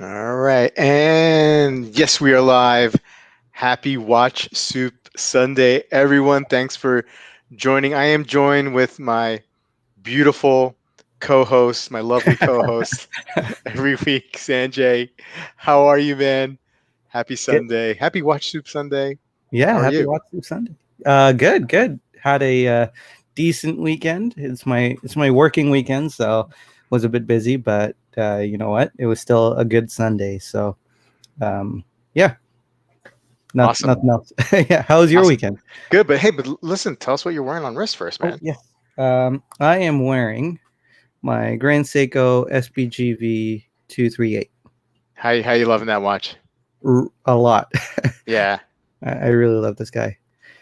All right. And yes, we are live. Happy Watch Soup Sunday, everyone. Thanks for joining. I am joined with my beautiful co-host, my lovely co-host every week, Sanjay. How are you, man? Happy Good. Sunday. Happy Watch Soup Sunday. How Yeah, are happy you? Watch Sunday. Good, good. Had a decent weekend. It's my working weekend, so was a bit busy, but you know what? It was still a good Sunday. So yeah, Awesome. nothing else. Yeah, how was your Awesome. weekend? Good, but hey, listen, tell us what you're wearing on wrist first, Oh man. yes. I am wearing my Grand Seiko SBGV 238. How you loving that watch? A lot. Yeah. I really love this guy.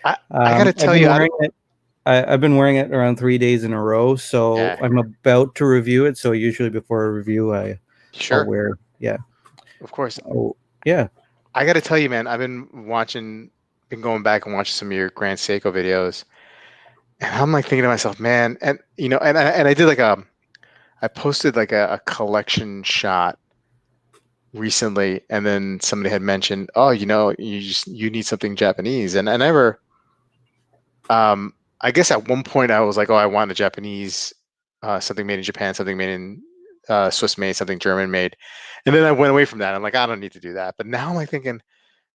I gotta I've tell been you, wearing it. I've been wearing it around 3 days in a row, so yeah, I'm about to review it. So usually before a review, I'll sure. wear. Yeah. Of course. Oh yeah. I got to tell you, man, been going back and watching some of your Grand Seiko videos, and I'm like thinking to myself, man, and I did I posted like a collection shot recently, and then somebody had mentioned, oh, you need something Japanese, and I never, um, I guess at one point I was like, oh, I want a Japanese, something made in Japan, something made in Swiss made, something German made, and then I went away from that. I'm like, I don't need to do that, but now I'm like thinking,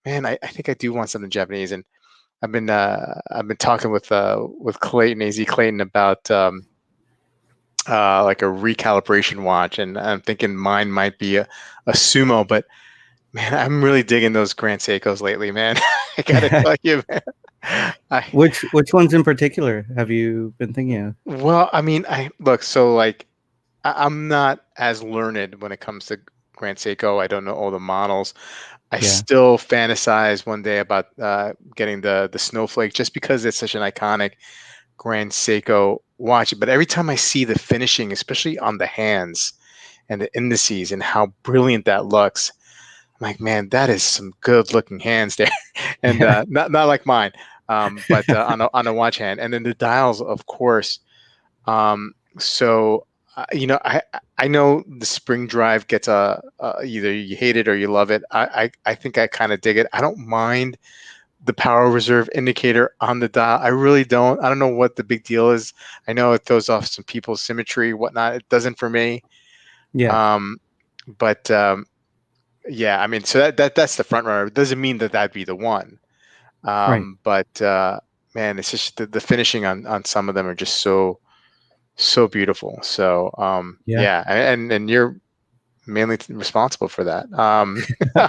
man, I think I do want something Japanese, and I've been talking with Clayton, AZ Clayton, about like a recalibration watch, and I'm thinking mine might be a Sumo, but man, I'm really digging those Grand Seikos lately, man. I gotta tell you, man. I Which ones in particular have you been thinking of? well, I mean, I look so like I'm not as learned when it comes to Grand Seiko. I don't know all the models. I Yeah. still fantasize one day about getting the Snowflake just because it's such an iconic Grand Seiko watch. But every time I see the finishing, especially on the hands and the indices and how brilliant that looks, I'm like, man, that is some good looking hands there, and not like mine, but on a watch hand, and then the dials, of course. So I know the spring drive gets either you hate it or you love it. I think I kind of dig it. I don't mind the power reserve indicator on the dial. I really don't. I don't know what the big deal is. I know it throws off some people's symmetry, whatnot. It doesn't for me. Yeah. Um, but yeah, I mean, so that's the front runner. It doesn't mean that that'd be the one. Right. But man, it's just the finishing on some of them are just so beautiful. So Yeah. yeah, and you're mainly responsible for that.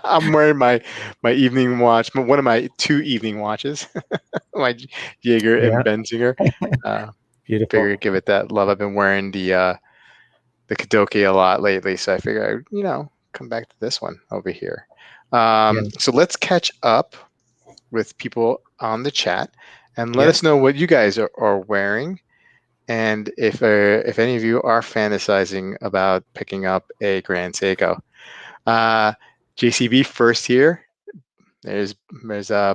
I'm wearing my evening watch, one of my two evening watches, my Jaeger and Yeah. Benzinger. Uh, Beautiful. figure give it that love. I've been wearing the Kadoki a lot lately, so I figure I come back to this one over here. Yeah. So let's catch up with people on the chat and let Yeah. us know what you guys are wearing. And if any of you are fantasizing about picking up a Grand Seiko, uh, JCB first here. There's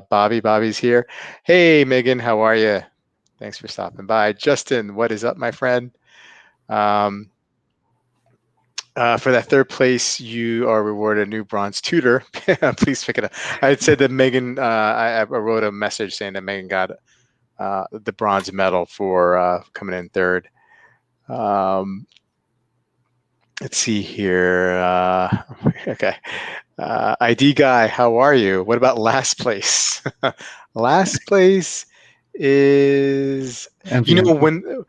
Bobby. Bobby's here. Hey Megan, how are you? Thanks for stopping by. Justin, what is up, my friend? Um, for that third place, you are rewarded a new bronze tutor. Please pick it up. I had said that Megan. I wrote a message saying that Megan got the bronze medal for coming in third. Um, let's see here. Okay. ID guy, how are you? What about last place? Last place is, Empty. when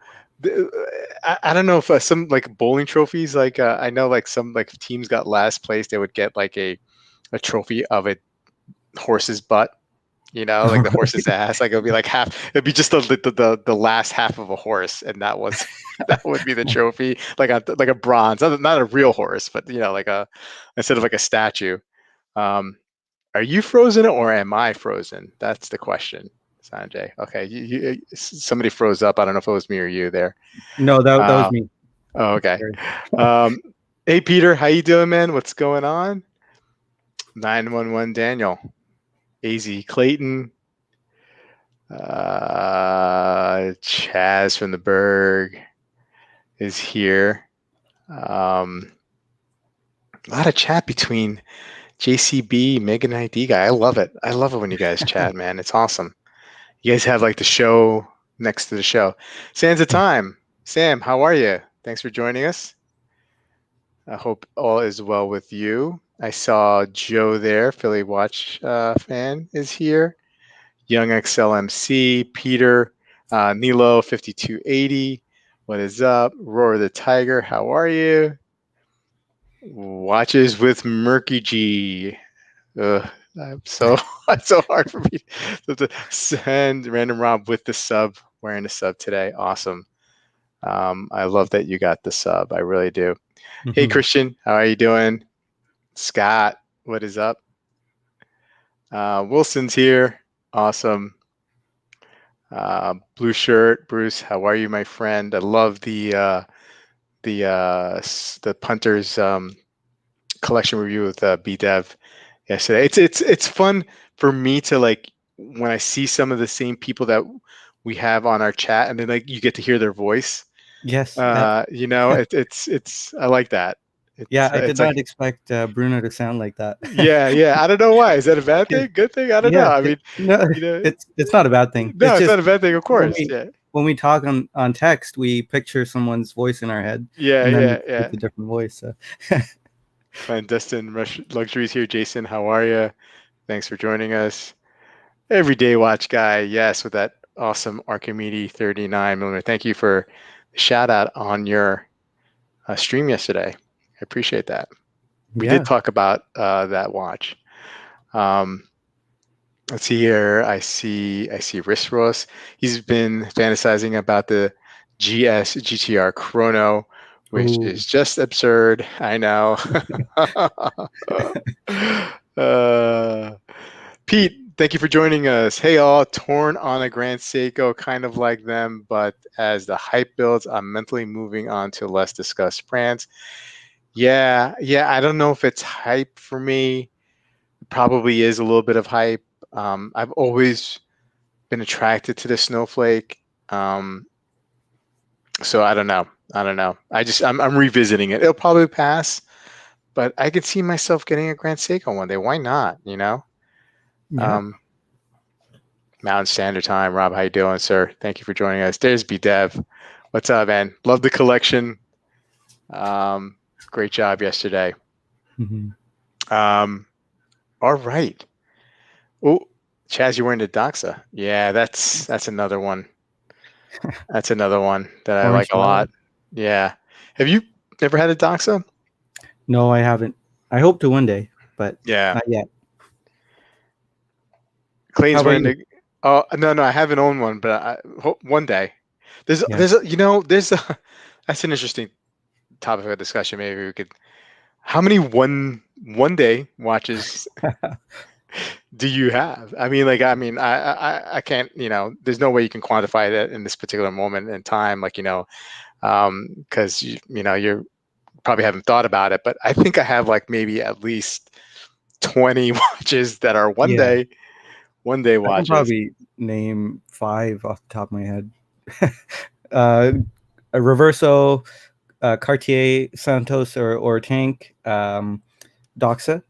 I don't know if some like bowling trophies, like I know like some like teams got last place, they would get like a trophy of a horse's butt. Like the horse's ass. Like it would be like half. It'd be just the last half of a horse, and that was that would be the trophy, like a bronze, not a real horse, but like a instead of like a statue. Um, are you frozen or am I frozen? That's the question, Sanjay. Okay, somebody froze up. I don't know if it was me or you there. No, that was Uh, me. oh, okay. Sorry. Um, hey Peter, how you doing, man? What's going on? 911 Daniel, AZ Clayton, Chaz from the Berg is here. Um, A lot of chat between JCB, Megan ID guy. I love it. I love it when you guys chat, man. It's awesome. You guys have like the show next to the show. Sands of Time. Sam, how are you? Thanks for joining us. I hope all is well with you. I saw Joe there, Philly Watch fan is here. Young XLMC, Peter, Nilo 5280. What is up? Roar the Tiger, how are you? Watches with Murky G. I'm so it's so hard for me to send Random Rob with the sub, wearing the sub today. Awesome. I love that you got the sub. I really do. Hey Mhm. Christian, how are you doing? Scott, what is up? Wilson's here. Awesome. Blue shirt, Bruce. How are you, my friend? I love the punters collection review with BDev yesterday. It's fun for me to like when I see some of the same people that we have on our chat, and then like you get to hear their voice. Yes, yeah, It's I like that. yeah. I did It's like not expect Bruno to sound like that. yeah. I don't know why. Is that a bad Yeah, thing? Good thing? I don't know. yeah, I mean, no, you know, it's not a bad thing. no, It's it's not just a bad thing. Of when course. we Yeah. when we talk on text, we picture someone's voice in our head, Yeah, and then yeah, yeah. it's a different voice. So. Clandestine Luxuries here. Jason, how are you? Thanks for joining us. Everyday watch guy, yes, with that awesome Archimedes 39 millimeter. Thank you for the shout out on your stream yesterday. I appreciate that. We did Yeah. talk about that watch. Um, let's see here. I see Risros. He's been fantasizing about the GS GTR Chrono, which Oh, is just absurd. I know. uh, Pete, thank you for joining us. Hey all, torn on a Grand Seiko, kind of like them, but as the hype builds, I'm mentally moving on to less discussed brands. Yeah, I don't know if it's hype for me. It probably is a little bit of hype. I've always been attracted to the snowflake. Um, so I don't know. I don't know. I'm revisiting it. It'll probably pass, but I could see myself getting a Grand Seiko one day. Why not? You know? yeah. Um, Mountain Standard Time. Rob, how you doing, sir? Thank you for joining us. There's BDev. What's up, man? Love the collection. Great job yesterday. Hmm. Um, all right. Oh, Chaz, you're wearing the Doxa. Yeah, that's another one. That's another one that I like Orange a violet. lot. Yeah. Have you ever had a Doxa? No, I haven't. I hope to one day, but Yeah. not yet. How Clayton's about wearing you? the. Oh no, I haven't owned one, but I hope one day. There's Yeah. there's a, you know there's a that's an interesting topic of discussion. Maybe we could. How many one day watches do you have? I can't. There's no way you can quantify that in this particular moment in time. Like because you probably haven't thought about it, but I think I have like maybe at least 20 watches that are Yeah. one day I can watches. probably name five off the top of my head. uh, a Reverso, Cartier, Santos or Tank, Doxa,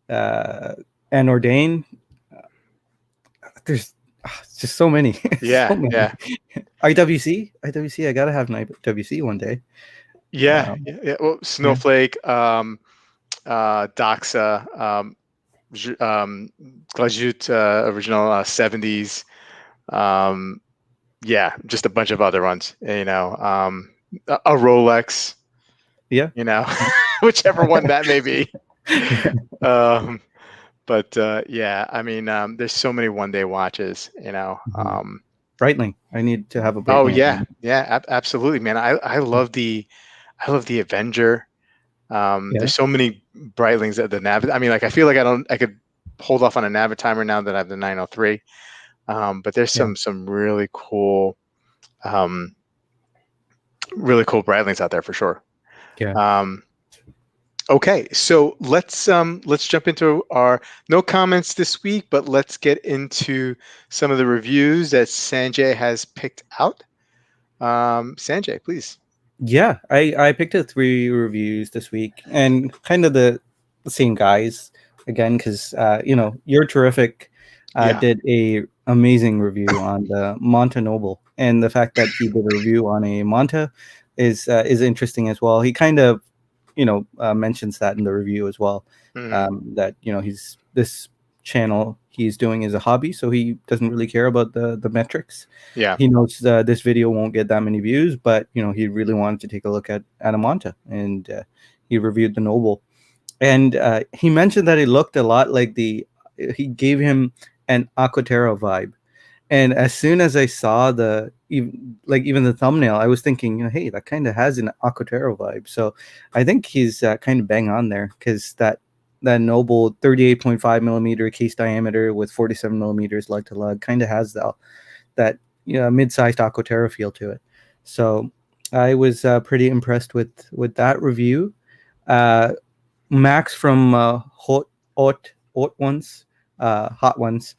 uh, and Ordain. There's just so many, so Yeah, many. yeah, IWC. I gotta have an IWC one day. yeah, Um, yeah, yeah. Well, yeah, Snowflake, Doxa, Glajut, original 70s. Um, yeah, just a bunch of other ones. A Rolex. yeah, Whichever one that may be. Um, but yeah, there's so many one day watches. Mhm. Breitling. I need to have a Oh Breitling yeah, again. yeah, absolutely, man. I love the Avenger. Yeah, There's so many Breitlings that the Nav. I feel like I could hold off on a Navitimer now that I have the 903. But there's yeah, some um, really cool Breitlings out there for sure. yeah. Um, okay, so let's jump into our no comments this week, but let's get into some of the reviews that Sanjay has picked out. Sanjay, please. Yeah, I picked up 3 reviews this week, and kind of the same guys again, because You're Terrific Yeah. did a amazing review on the Monta Noble, and the fact that he did a review on a Monta is interesting as well. He kind of mentions that in the review as well. Hmm. That he's this channel he's doing is a hobby, so he doesn't really care about the metrics. Yeah. He knows this video won't get that many views, but he really wanted to take a look at Adamanta, and he reviewed the Noble, and he mentioned that it looked a lot like the. He gave him an Aquaterra vibe, and as soon as I saw even the thumbnail, I was thinking, hey, that kind of has an Aquaterra vibe. So I think he's kind of bang on there, because that Noble 38.5 millimeter case diameter with 47 millimeters lug to lug kind of has that mid-sized Aquaterra feel to it. So I was pretty impressed with that review. Uh, Max from Hot Ones,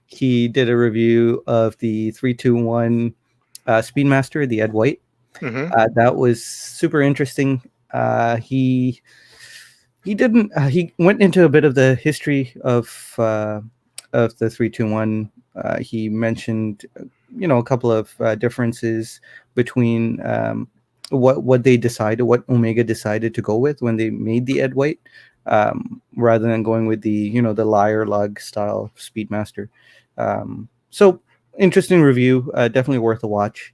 he did a review of the 321 Speedmaster, the Ed White. Hmm. That was super interesting. He didn't. He went into a bit of the history of the 321. He mentioned, a couple of differences between what they decided, what Omega decided to go with when they made the Ed White, rather than going with the Liar Lug style Speedmaster. So interesting review, definitely worth a watch,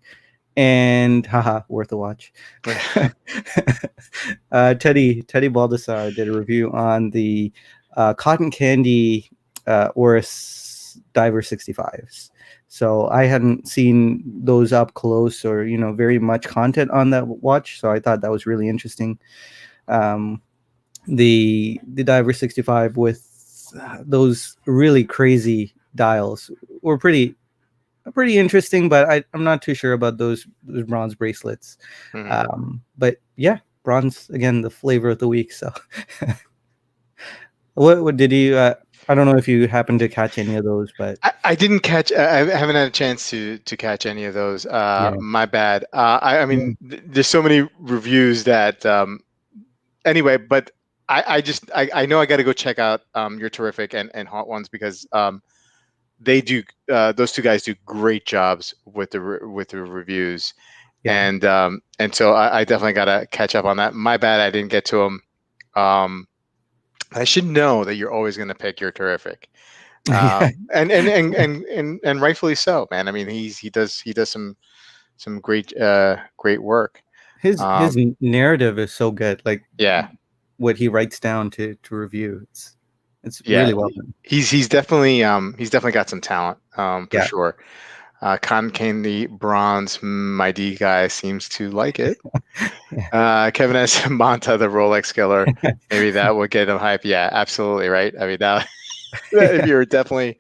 and haha, worth a watch. Teddy Baldessar did a review on the cotton candy Oris Diver 65s. So I hadn't seen those up close, or very much content on that watch. So I thought that was really interesting. Um, the Diver 65 with those really crazy dials were pretty interesting, but I'm not too sure about those bronze bracelets. Hmm. But yeah, bronze again, the flavor of the week. So, what did you? I don't know if you happened to catch any of those, but I didn't catch. I haven't had a chance to catch any of those. yeah, My bad. I yeah, mean, there's so many reviews that. Anyway, but I know I got to go check out You're Terrific and Hot Ones, because they do those two guys do great jobs with the reviews, yeah, and so I definitely got to catch up on that. My bad, I didn't get to them. I should know that you're always going to pick You're Terrific. yeah. And rightfully so, man. I mean, he does some great work. His Um, narrative is so good. Like yeah, what he writes down to review, it's yeah, really well done. he's definitely got some talent, for Yeah, sure. Con Candy Bronze, my D guy seems to like it. yeah, Kevin S. Monta, the Rolex killer, maybe that would get him hype. Yeah, absolutely right. I mean, that if you definitely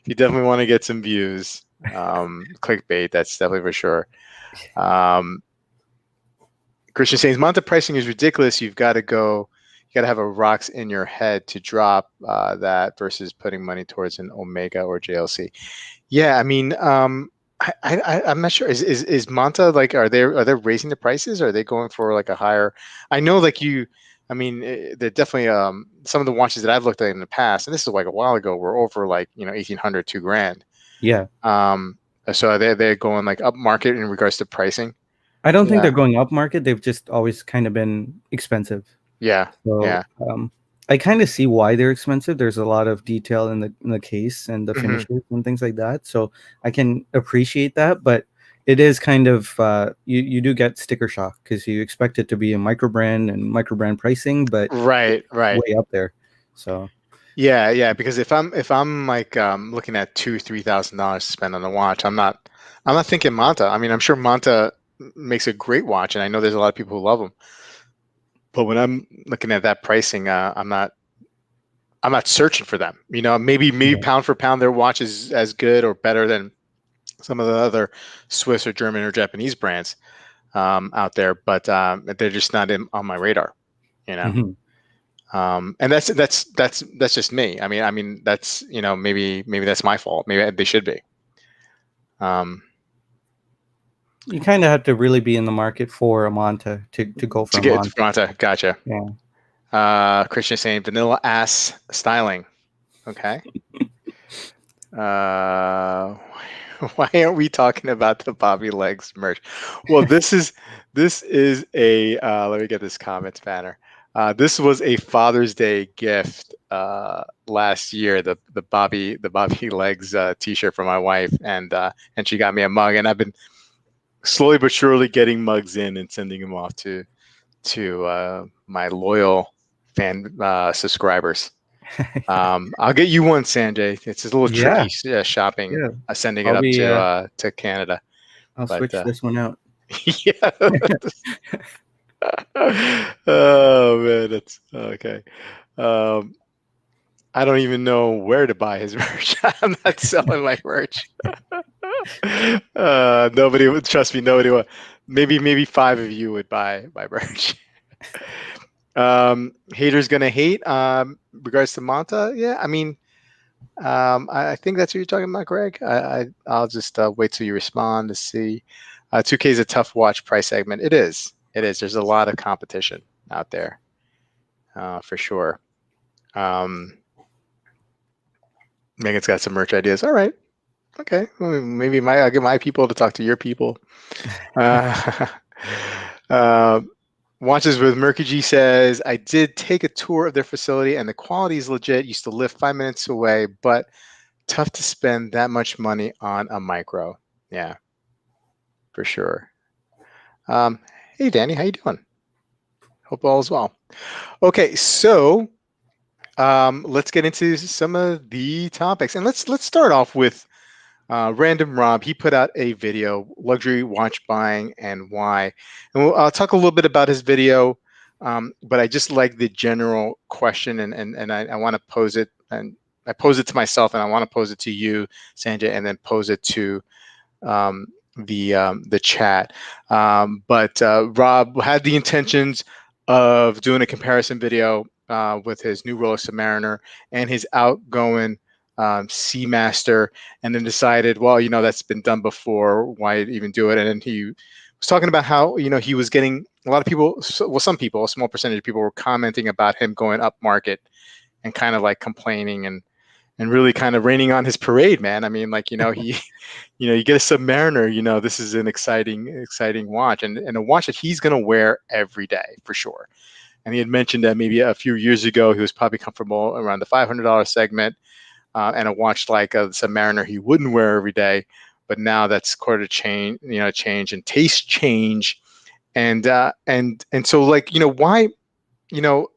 want to get some views, clickbait, that's definitely for sure. Um, Christian saying Monta pricing is ridiculous. You got to have a rocks in your head to drop that versus putting money towards an Omega or JLC. Yeah, I mean, I'm not sure. Is Monta, like, are they raising the prices? Or are they going for like a higher? I know, like you. I mean, they're definitely some of the watches that I've looked at in the past, and this is like a while ago, were over like 1,800, 2 grand. yeah. Um, so they're going like up market in regards to pricing. I don't think Yeah, they're going up market. They've just always kind of been expensive. yeah, So yeah. I kind of see why they're expensive. There's a lot of detail in the case and the Hmm. finishes and things like that. So I can appreciate that, but it is kind of you do get sticker shock, because you expect it to be a micro brand and micro brand pricing, but Right, it's right. way up there. So Yeah, yeah. Because if I'm like looking at $2,000-3,000 to spend on a watch, I'm not thinking Manta. I mean, I'm sure Manta makes a great watch, and I know there's a lot of people who love them. But when I'm looking at that pricing, I'm not searching for them. Maybe yeah, pound for pound, their watch is as good or better than some of the other Swiss or German or Japanese brands out there, but they're just not on my radar. You know. mhm. And that's just me. I mean that's maybe that's my fault. Maybe they should be. Um, You kind of have to really be in the market for a Monta to go for To a get Monta. Fronta, gotcha. Yeah. Christian is saying vanilla ass styling. Okay. Uh, why aren't we talking about the Bobby Legs merch? Well, this is a let me get this comments banner. This was a Father's Day gift last year. The Bobby Legs T-shirt for my wife, and she got me a mug, and I've been slowly but surely getting mugs in and sending them off to my loyal fan subscribers. I'll get you one, Sanjay. It's a little Yeah. tricky shopping, Yeah. sending it I'll up be. to Canada, I'll but switch this one out. yeah. Oh man, that's okay. Um, I don't even know where to buy his merch. I'm not selling my merch. Nobody would trust me. Nobody would. Maybe five of you would buy my merch. Haters gonna hate. Regards to Monta, yeah. I mean, I think that's what you're talking about, Greg. I'll just wait till you respond to see. 2K is a tough watch price segment. It is. It is. There's a lot of competition out there, for sure. Megan's got some merch ideas. All right. Okay. Well, maybe I'll get my people to talk to your people. Uh, uh, Watches with Mercury says, I did take a tour of their facility and the quality is legit. Used to live 5 minutes away, but tough to spend that much money on a micro. Yeah, for sure. Hey, Danny, how you doing? Hope all is well. Okay, so let's get into some of the topics, and let's start off with Random Rob. He put out a video, luxury watch buying and why, and I'll talk a little bit about his video. But I just like the general question, and I want to pose it, and I pose it to myself, and I want to pose it to you, Sanjay, and then pose it to um, the chat. But Rob had the intentions of doing a comparison video with his new Rolex Submariner and his outgoing Seamaster, and then decided, well, that's been done before. Why even do it? And then he was talking about how he was getting a lot of people. Well, some people, a small percentage of people, were commenting about him going up market and kind of like complaining and really kind of raining on his parade, man. I mean, like, he, you get a Submariner, this is an exciting watch, and a watch that he's going to wear every day for sure. And he had mentioned that maybe a few years ago, he was probably comfortable around the $500 segment, and a watch like a Submariner he wouldn't wear every day. But now that's quite a change, change and taste change. And so like, why,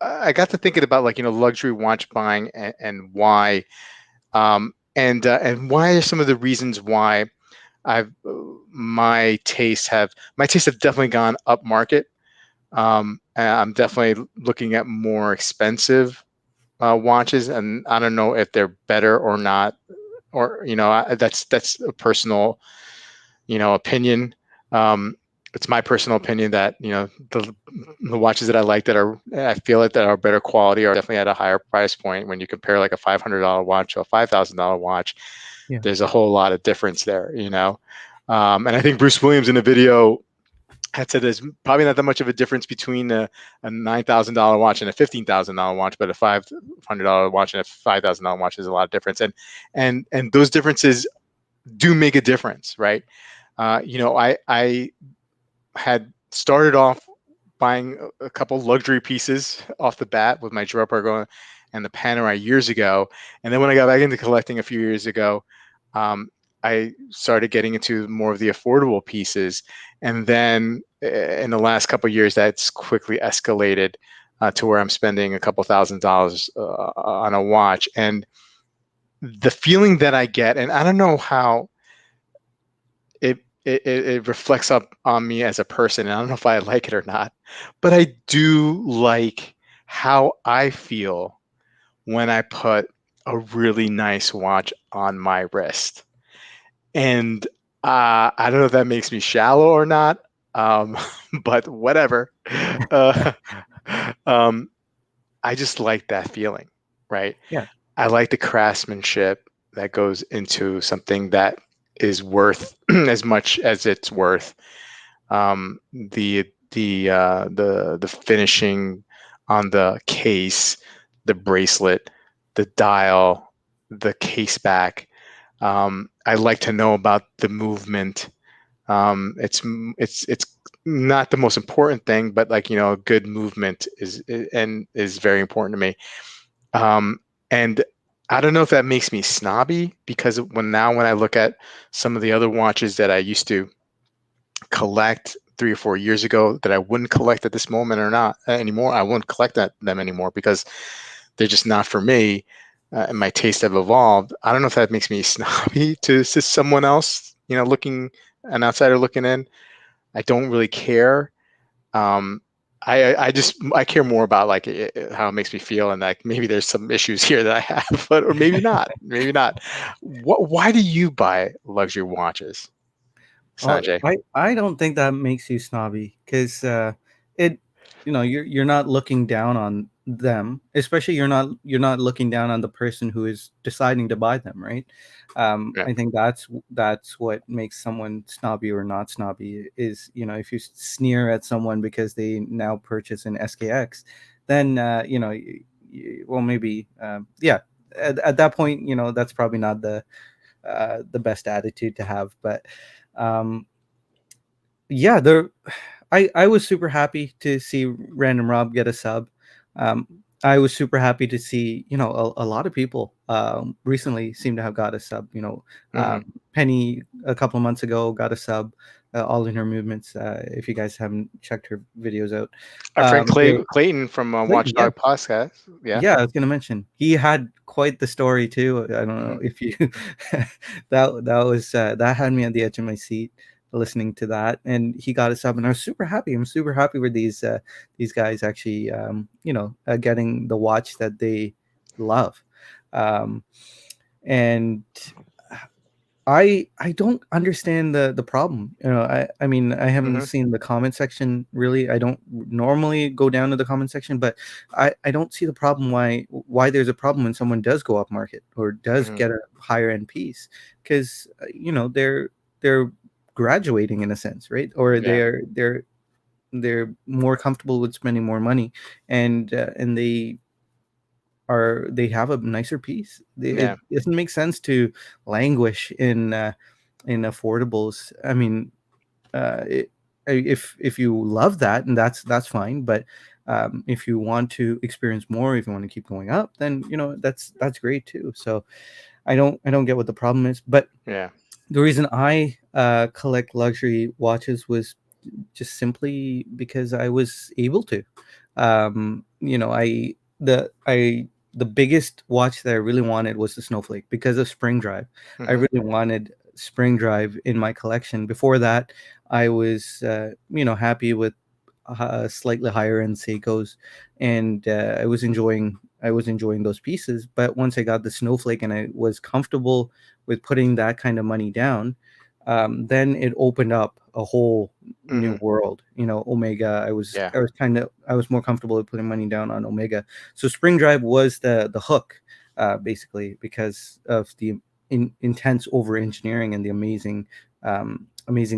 I got to thinking about like, luxury watch buying and why, and why are some of the reasons why I've my tastes have definitely gone up market. And I'm definitely looking at more expensive watches, and I don't know if they're better or not, or that's a personal opinion. It's my personal opinion that the watches that I like I feel like that are better quality are definitely at a higher price point. When you compare like a $500 watch to a $5,000 watch, Yeah. there's a whole lot of difference there, and I think Bruce Williams in the video had said there's probably not that much of a difference between a $9,000 watch and a $15,000 watch, but a $500 watch and a $5,000 watch is a lot of difference, and those differences do make a difference, right? I had started off buying a couple luxury pieces off the bat with my Girard Perregaux and the Panerai years ago, and then when I got back into collecting a few years ago, I started getting into more of the affordable pieces, and then in the last couple of years, that's quickly escalated to where I'm spending a couple $1,000s on a watch, and the feeling that I get, and I don't know how it reflects up on me as a person, and I don't know if I like it or not, but I do like how I feel when I put a really nice watch on my wrist. And I don't know if that makes me shallow or not, but whatever. Uh, um, I just like that feeling, right? Yeah. I like the craftsmanship that goes into something that is worth as much as it's worth. The finishing on the case, the bracelet, the dial, the case back. I like to know about the movement. It's not the most important thing, but like good movement is very important to me. And I don't know if that makes me snobby because when I look at some of the other watches that I used to collect 3 or 4 years ago that I wouldn't collect at this moment or not anymore, I wouldn't collect them anymore because they're just not for me. And my tastes have evolved. I don't know if that makes me snobby to someone else, looking an outsider looking in. I don't really care. Um, I care more about like how it makes me feel, and like maybe there's some issues here that I have, but or maybe not, maybe not. Why do you buy luxury watches, Well, Sanjay? I don't think that makes you snobby because it you're not looking down on them, especially you're not looking down on the person who is deciding to buy them, right? Yeah. I think that's what makes someone snobby or not snobby is if you sneer at someone because they now purchase an SKX, then well maybe yeah at that point that's probably not the best attitude to have, but um yeah, I was super happy to see Random Rob get a sub. um I was super happy to see a lot of people recently seem to have got a sub. Hmm. Penny a couple of months ago got a sub, all in her movements. If you guys haven't checked her videos out, Our friend there Clayton from Clayton, yeah. Watchdog Podcast. Yeah. Yeah, I was gonna mention he had quite the story too. I don't know Hmm. if you that was that had me at the edge of my seat listening to that, and he got us up, and I was super happy. I'm super happy with these guys actually, getting the watch that they love, um, and I don't understand the problem. I mean, I haven't Hmm. seen the comment section really. I don't normally go down to the comment section, but I don't see the problem why there's a problem when someone does go up market or does Hmm. get a higher end piece because they're graduating in a sense, right? Or Yeah. they're more comfortable with spending more money, and they have a nicer piece. It Yeah. doesn't make sense to languish in affordables. I mean, if you love that, and that's fine, but if you want to experience more, if you want to keep going up, then that's great too. So I don't get what the problem is, but Yeah. the reason I collect luxury watches was just simply because I was able to. The biggest watch that I really wanted was the Snowflake because of Spring Drive. I Hmm. really wanted Spring Drive in my collection. Before that, I was happy with slightly higher end Seikos, and I was enjoying those pieces. But once I got the Snowflake and I was comfortable with putting that kind of money down, then it opened up a whole new Hmm. world. Omega. I was Yeah. I was kind of I was more comfortable with putting money down on Omega. So Spring Drive was the hook, basically because of the intense over engineering and the amazing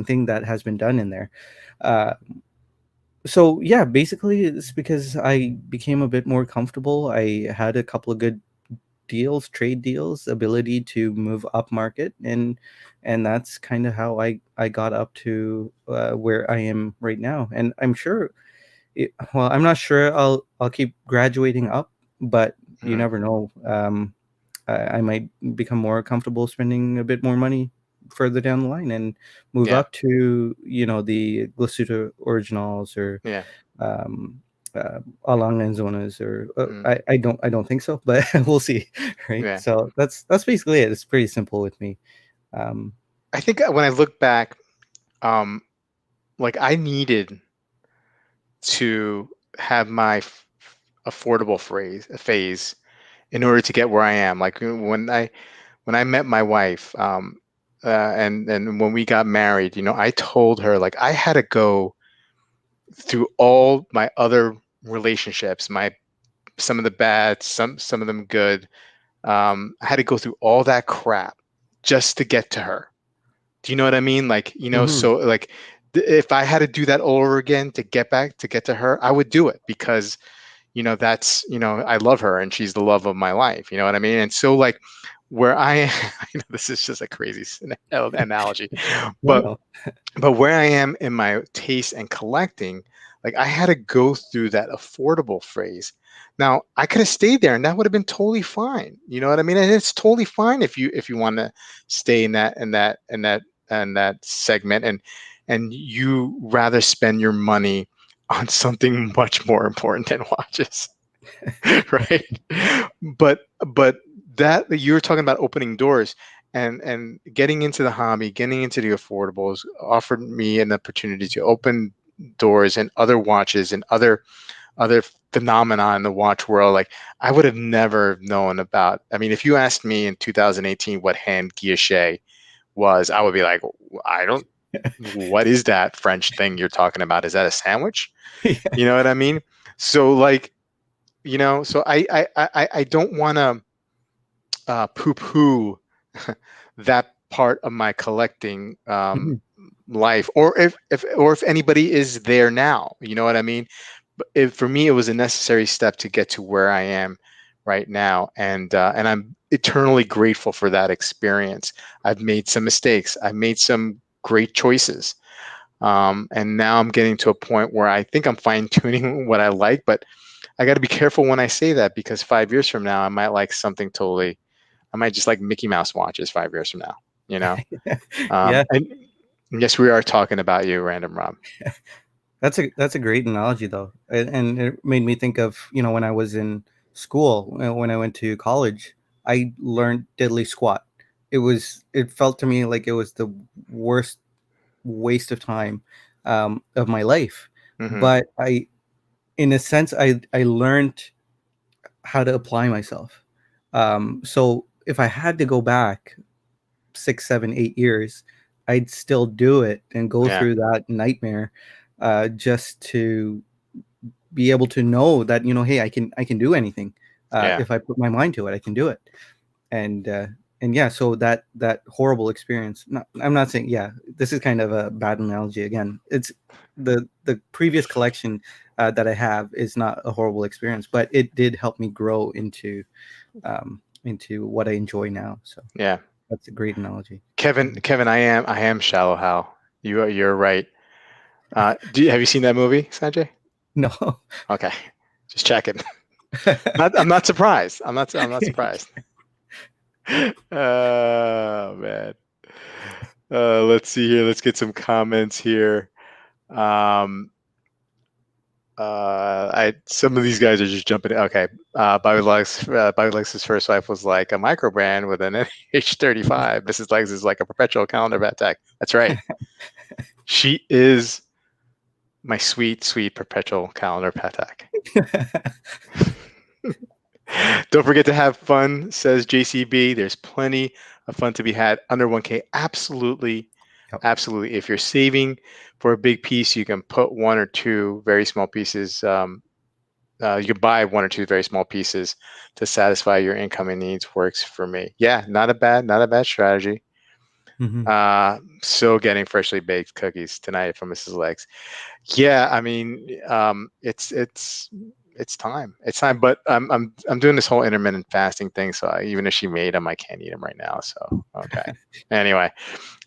thing that has been done in there. Uh, so yeah, basically it's because I became a bit more comfortable. I had a couple of good deals, trade deals, ability to move up market, and that's kind of how I got up to where I am right now. And I'm sure well, I'm not sure I'll keep graduating up, but you Hmm. never know. I might become more comfortable spending a bit more money further down the line and move Yeah. up to the Glasuta originals or Yeah. um, Alanganzonas or Mm. I don't think so, but we'll see, right? Yeah. So that's basically it. It's pretty simple with me. Um, I think when I look back, um, like I needed to have my affordable phase in order to get where I am. Like when I met my wife, and when we got married, I told her like I had to go through all my other relationships, my some of the bad, some of them good. I had to go through all that crap just to get to her. Do you know what I mean? Like, Hmm. so like if I had to do that all over again to get to her, I would do it because, that's, I love her and she's the love of my life. You know what I mean? And so like where I am, this is just a crazy analogy, No, but no. where I am in my taste and collecting, like I had to go through that affordable phase. Now I could have stayed there and that would have been totally fine. You know what I mean? And it's totally fine if you want to stay in that segment and you rather spend your money on something much more important than watches. Right? But that you were talking about opening doors and getting into the hobby, getting into the affordables offered me an opportunity to open doors and other watches and other phenomena in the watch world. Like I would have never known about. I mean, if you asked me in 2018 what hand guilloche was, I would be like, I don't. What is that French thing you're talking about? Is that a sandwich? Yeah. You know what I mean? So like, so I don't want to poo-poo that part of my collecting Mhm. life, or if anybody is there now, you know what I mean. But for me, it was a necessary step to get to where I am right now, and I'm eternally grateful for that experience. I've made some mistakes. I've made some great choices. And now I'm getting to a point where I think I'm fine tuning what I like, but I got to be careful when I say that because 5 years from now, I might like something totally. I might just like Mickey Mouse watches 5 years from now, you know? Yeah, And yes, we are talking about you, Random Rob. that's a great analogy though, and it made me think of when I was in school, when I went to college, I learned diddly squat. It felt to me like it was the worst waste of time of my life, Hmm. but in a sense, I learned how to apply myself. So if I had to go back 6, 7, 8 years, I'd still do it and go Yeah, through that nightmare, just to be able to know that hey, I can do anything. yeah, If I put my mind to it, I can do it. And yeah, so that horrible experience. I'm not saying, yeah, this is kind of a bad analogy again. It's the previous collection that I have is not a horrible experience, but it did help me grow into what I enjoy now. So yeah. that's a great analogy. Kevin, I am shallow. Hal, you're right. Have you seen that movie, Sanjay? No. Okay, just checking. I'm not surprised. I'm not surprised. Oh man. Let's see here. Let's get some comments here. Um, I some of these guys are just jumping in. Okay. Bobby Lex's first wife was like a micro brand with an H35. Mrs. Legs is like a perpetual calendar attack. That's right. She is my sweet, sweet perpetual calendar attack. Don't forget to have fun, says JCB. There's plenty of fun to be had under 1K. Absolutely. Yep. Absolutely. If you're saving for a big piece, you can put one or two very small pieces. You can buy one or two very small pieces to satisfy your incoming needs. Works for me. Yeah, not a bad strategy. Hmm. So getting freshly baked cookies tonight from Mrs. Legs. Yeah, I mean, it's time. It's time. But I'm doing this whole intermittent fasting thing. So even if she made them, I can't eat them right now. So okay. Anyway,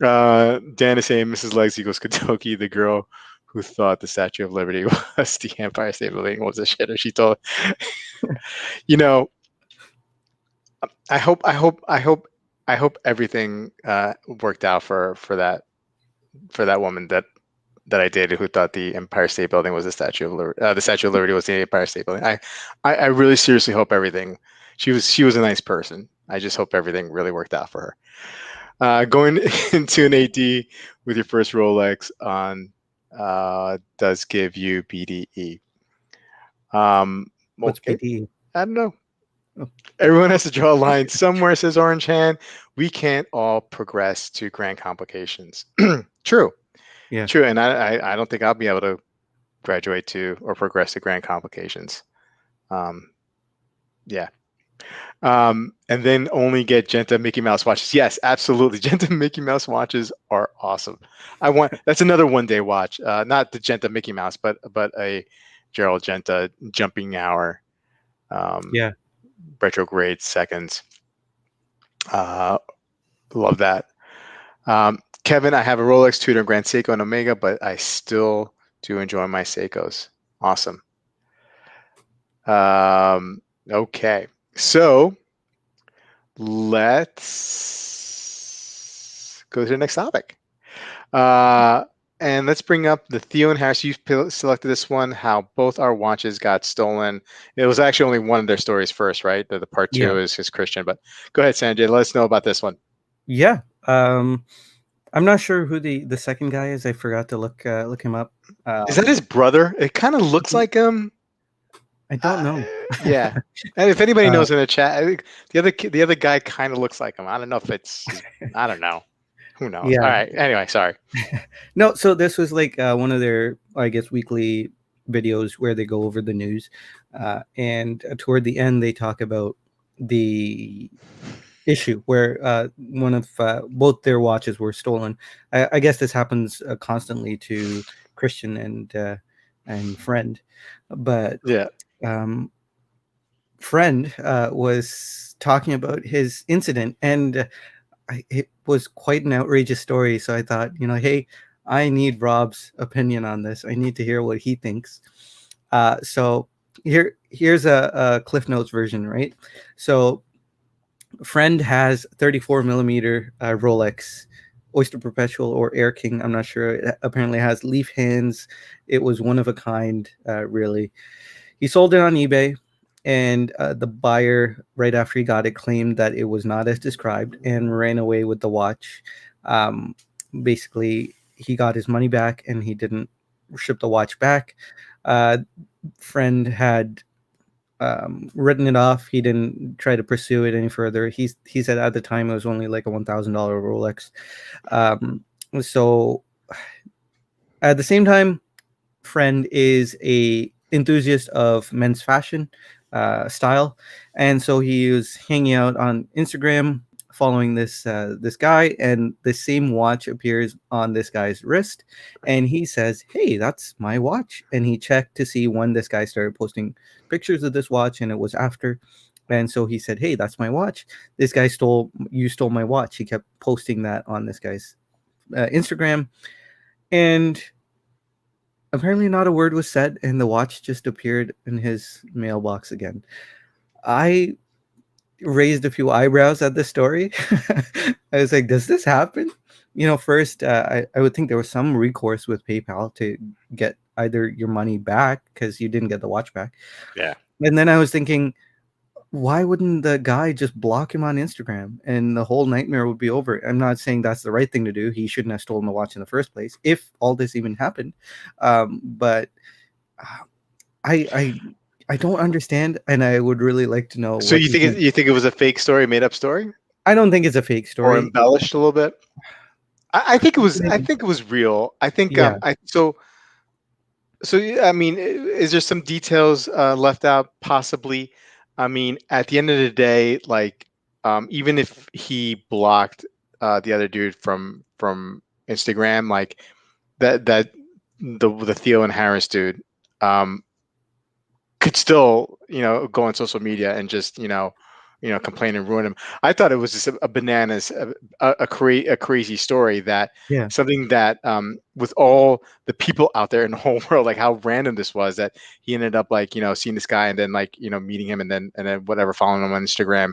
Dan is saying Mrs. Legs equals Kentucky, the girl who thought the Statue of Liberty was the Empire State Building was a shitter. She told, you know, I hope everything worked out for that woman that I dated who thought the Empire State Building was the Statue of Liberty. The Statue of Liberty was the Empire State Building. I really seriously hope everything. She was a nice person. I just hope everything really worked out for her. Going into an AD with your first Rolex on does give you BDE. What's Okay, PT? I don't know. Oh, Everyone has to draw a line somewhere, says Orange Hand. We can't all progress to grand complications. True, yeah. true. And I don't think I'll be able to graduate to or progress to grand complications. Um, yeah. And then only get Genta Mickey Mouse watches. Yes, absolutely. Genta Mickey Mouse watches are awesome. I want that's another one day watch. Not the Genta Mickey Mouse, but a Gerald Genta jumping hour, um, Yeah. retrograde seconds. Uh, Love that. Kevin, I have a Rolex, Tudor, Grand Seiko, and Omega, but I still do enjoy my Seikos. Awesome. Okay, so let's go to the next topic. Uh, and let's bring up the Theo and Harris. You selected this one, how both our watches got stolen. It was actually only one of their stories first, right? The part Yeah. two is Christian. But go ahead, Sanjay. Let us know about this one. Yeah. I'm not sure who the second guy is. I forgot to look him up. Is that Um, his brother? It kind of looks like him. I Uh, don't know. yeah. And if anybody uh, knows in the chat, I think the other guy kind of looks like him. I don't know if it's his, I don't know. Who knows? All yeah. right. Anyway, sorry. No, so this was like one of their, I guess, weekly videos where they go over the news, and toward the end they talk about the issue where one of both their watches were stolen. I guess this happens constantly to Christian and Friend, but Yeah. um, Friend was talking about his incident, and it was quite an outrageous story. So I thought, hey, I need Rob's opinion on this. I need to hear what he thinks. So here's a Cliff Notes version, right? So Friend has 34 millimeter Rolex Oyster Perpetual or Air King. I'm not sure. It apparently has leaf hands. It was one of a kind, really. He sold it on eBay, and the buyer, right after he got it, claimed that it was not as described and ran away with the watch. Um, Basically, he got his money back and he didn't ship the watch back. Uh, Friend had written it off. He didn't try to pursue it any further. He said at the time it was only like a $1,000 Rolex. So at the same time, Friend is a enthusiast of men's fashion style, and so he was hanging out on Instagram, following this guy, and the same watch appears on this guy's wrist, and he says, "Hey, that's my watch." And he checked to see when this guy started posting pictures of this watch, and it was after. And so he said, "Hey, that's my watch. This guy stole my watch." He kept posting that on this guy's Instagram, and apparently not a word was said, and the watch just appeared in his mailbox again. I raised a few eyebrows at this story. I was like, does this happen? First, I would think there was some recourse with PayPal to get either your money back because you didn't get the watch back. Yeah. And then I was thinking, why wouldn't the guy just block him on Instagram and the whole nightmare would be over? I'm not saying that's the right thing to do. He shouldn't have stolen the watch in the first place, if all this even happened. But uh, I, I, I don't understand, and I would really like to know So what you he think thinks. you think it was a fake story, made up story, I don't think it's a fake or story. embellished a little bit? I think it was. I think it was real. I think. Yeah, I mean, is there some details left out? Possibly. I mean, at the end of the day, like, even if he blocked the other dude from Instagram, like that the Theo and Harris dude, um, could still go on social media and just complain and ruin him. I thought it was just a bananas a crazy story, that yeah, something that with all the people out there in the whole world, like how random this was, that he ended up like seeing this guy and then like meeting him, and then whatever, following him on Instagram,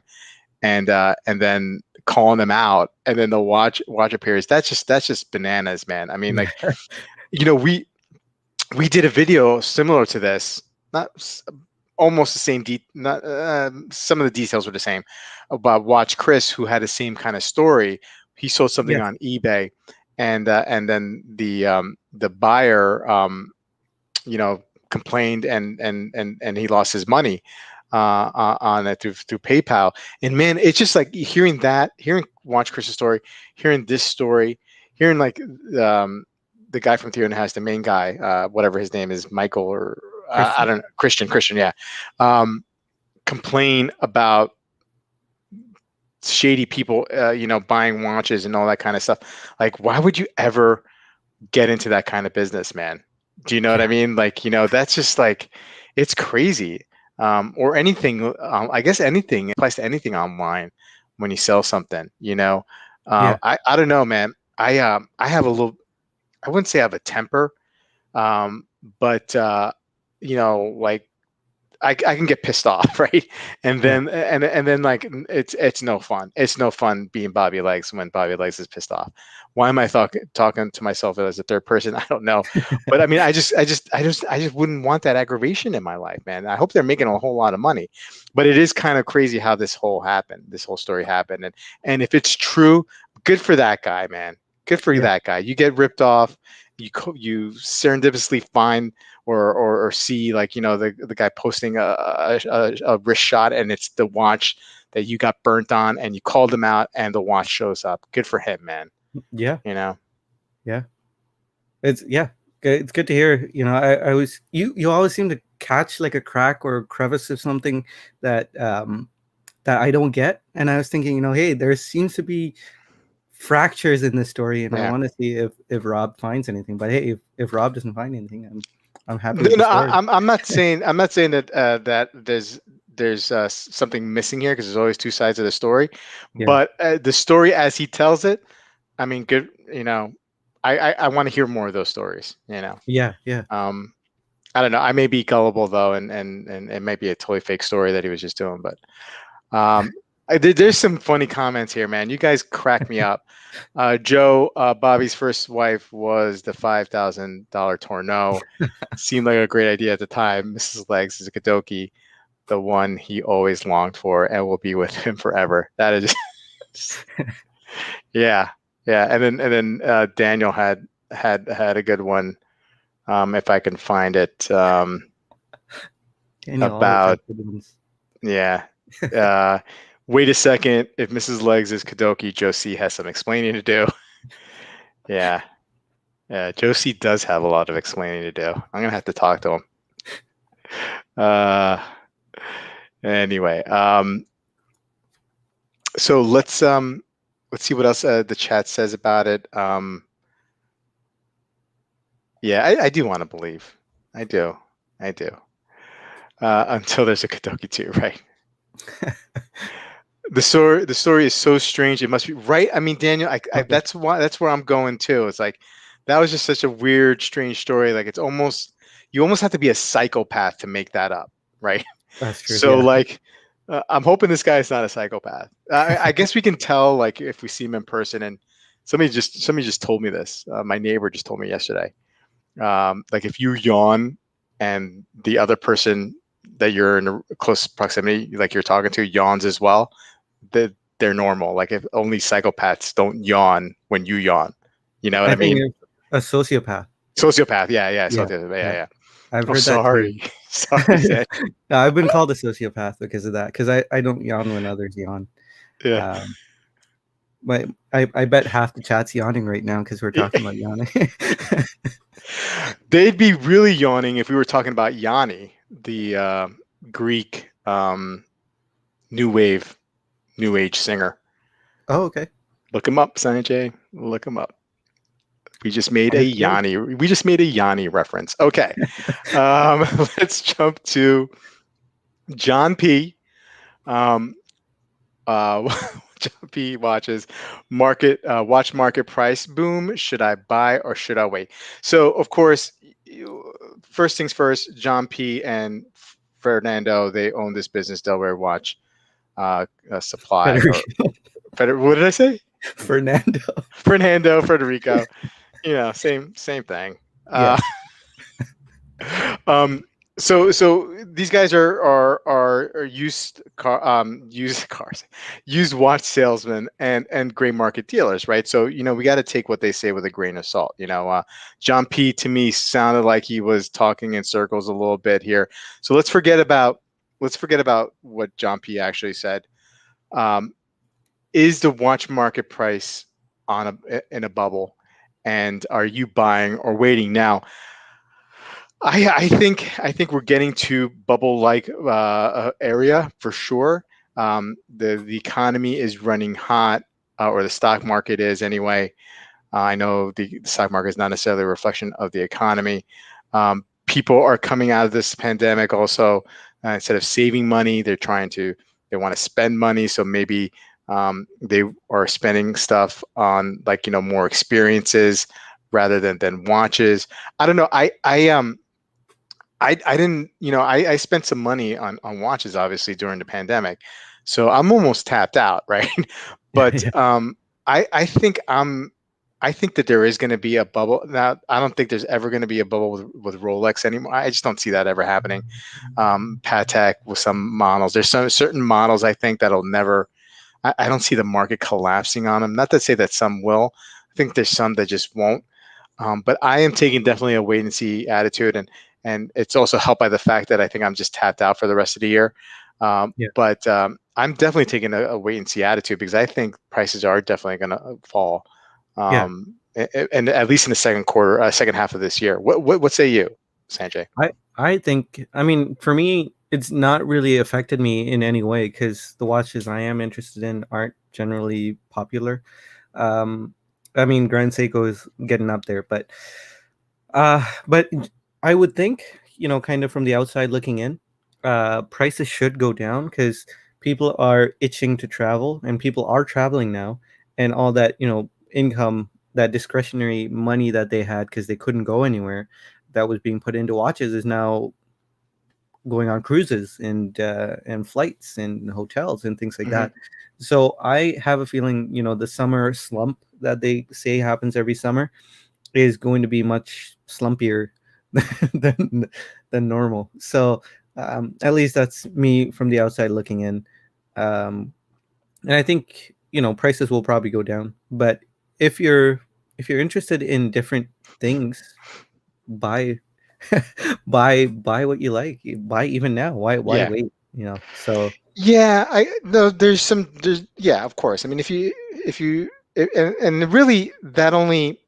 and then calling them out, and then the watch appears. That's just bananas, man. I mean, yeah, like, we did a video similar to this, not almost the same not some of the details were the same, about watch Chris, who had the same kind of story. He sold something yes, on eBay, and then the buyer you know complained, and he lost his money on it through PayPal. And man, it's just like hearing watch Chris's story, hearing this story, hearing like um the guy from Theo and Has, the main guy, whatever his name is, Michael, or I Christian. don't know, Christian, yeah, um, complain about. shady people, buying watches and all that kind of stuff. Like, why would you ever get into that kind of business, man? Do you know what I Yeah. mean? Like, that's just like, it's crazy. Or anything. I guess anything applies to anything online when you sell something. Yeah. I don't know, man. I have a little. I wouldn't say I have a temper, but like I can get pissed off, right? And Yeah. then and then like it's no fun. It's no fun being Bobby Legs when Bobby Legs is pissed off. Why am I talking to myself as a third person? I don't know, but I mean, I just wouldn't want that aggravation in my life, man. I hope they're making a whole lot of money, but it is kind of crazy how this whole story happened, and if it's true, good for that guy, man. Good for Yeah. that guy. You get ripped off. You serendipitously find or see, like, the guy posting a wrist shot, and it's the watch that you got burnt on, and you called him out, and the watch shows up. Good for him, man. Yeah. You know. Yeah. It's good to hear. I always you always seem to catch like a crack or a crevice of something that that I don't get. And I was thinking, hey, there seems to be fractures in this story, and I Yeah. want to see if Rob finds anything. But hey, if Rob doesn't find anything, I'm happy No, with the no, story. I'm not saying that there's something missing here, because there's always two sides of the story, Yeah. but the story as he tells it, I mean, good. I want to hear more of those stories. Yeah. Yeah. Um, I don't know. I may be gullible though, and it might be a totally fake story that he was just doing. But there's some funny comments here, man. You guys crack me up. Joe, Bobby's first wife was the $5,000 Torno. Seemed like a great idea at the time. Mrs. Legs is a Kadoki, the one he always longed for, and will be with him forever. That is, yeah, yeah. And then Daniel had a good one. If I can find it. Daniel always has About, good ones. yeah. Uh, Wait a second. If Mrs. Legs is Kadoki, Josie has some explaining to do. Yeah. Yeah. Josie does have a lot of explaining to do. I'm gonna have to talk to him. Uh, anyway. So let's see what else the chat says about it. Yeah, I do want to believe. I do. I do. Until there's a Kadoki too, right? The story is so strange. It must be right. I mean, Daniel, Okay. that's where I'm going too. It's like that was just such a weird, strange story. Like, you almost have to be a psychopath to make that up, right? That's true. So Yeah. like, I'm hoping this guy is not a psychopath. I guess we can tell, like, if we see him in person. And somebody just told me this. My neighbor just told me yesterday. Like, if you yawn and the other person that you're in a close proximity, like you're talking to, yawns as well, they're normal. Like, if only psychopaths don't yawn when you yawn. You know what I I think mean? it's a sociopath. Sociopath. Yeah, yeah, Yeah. sociopath. Yeah, Yeah. yeah. I've Oh, heard that too. sorry. Sorry, Zed. No, I've been called a sociopath because of that. Because I don't yawn when others yawn. Yeah. Um, but I bet half the chat's yawning right now because we're talking about yawning. They'd be really yawning if we were talking about Yanni, the Greek new wave, new age singer. Oh, okay. Look him up, Sonny J. Look him up. We just made a Sounds good. Yanni. We just made a Yanni reference. Okay, let's jump to John P. Um, uh, John P. watches watch market price boom. Should I buy or should I wait? So, of course, first things first. John P. and Fernando, they own this business, Delaware Watch Supply, or Federico. What did I say? Fernando. Federico. Same thing. Yeah. Uh, um, so these guys are used cars, used watch salesmen and gray market dealers, right? So we got to take what they say with a grain of salt. John P. to me sounded like he was talking in circles a little bit here. So let's forget about what John P. actually said. Um, is the watch market price in a bubble, and are you buying or waiting now? I think we're getting to bubble like area for sure. The economy is running hot, or the stock market is anyway. I know the stock market is not necessarily a reflection of the economy. People are coming out of this pandemic also, instead of saving money, they want to spend money. So maybe they are spending stuff on, like, more experiences rather than watches. I don't know. I didn't, I spent some money on watches, obviously, during the pandemic, so I'm almost tapped out, right? Yeah, But yeah, I think I think that there is going to be a bubble. Now, I don't think there's ever going to be a bubble with Rolex anymore. I just don't see that ever happening. Patek with some models. There's some certain models I think that'll never. I don't see the market collapsing on them. Not to say that some will. I think there's some that just won't. But I am taking definitely a wait and see attitude, and it's also helped by the fact that I think I'm just tapped out for the rest of the year. yeah, But I'm definitely taking a wait and see attitude, because I think prices are definitely going to fall, yeah. and at least in the second quarter, second half of this year. What say you, Sanjay? I think, I mean, for me, it's not really affected me in any way because the watches I am interested in aren't generally popular. Um, I mean, Grand Seiko is getting up there, but I would think, kind of from the outside looking in, prices should go down because people are itching to travel and people are traveling now, and all that, income, that discretionary money that they had because they couldn't go anywhere, that was being put into watches is now going on cruises and flights and hotels and things like Hmm. that. So I have a feeling, the summer slump that they say happens every summer is going to be much slumpier than than normal. So at least that's me from the outside looking in, um, and I think prices will probably go down. But if you're if you're interested in different things, buy buy what you like. Buy even now. Why Yeah. wait? So Yeah, I no, there's yeah, of course. I mean, if you and really that only,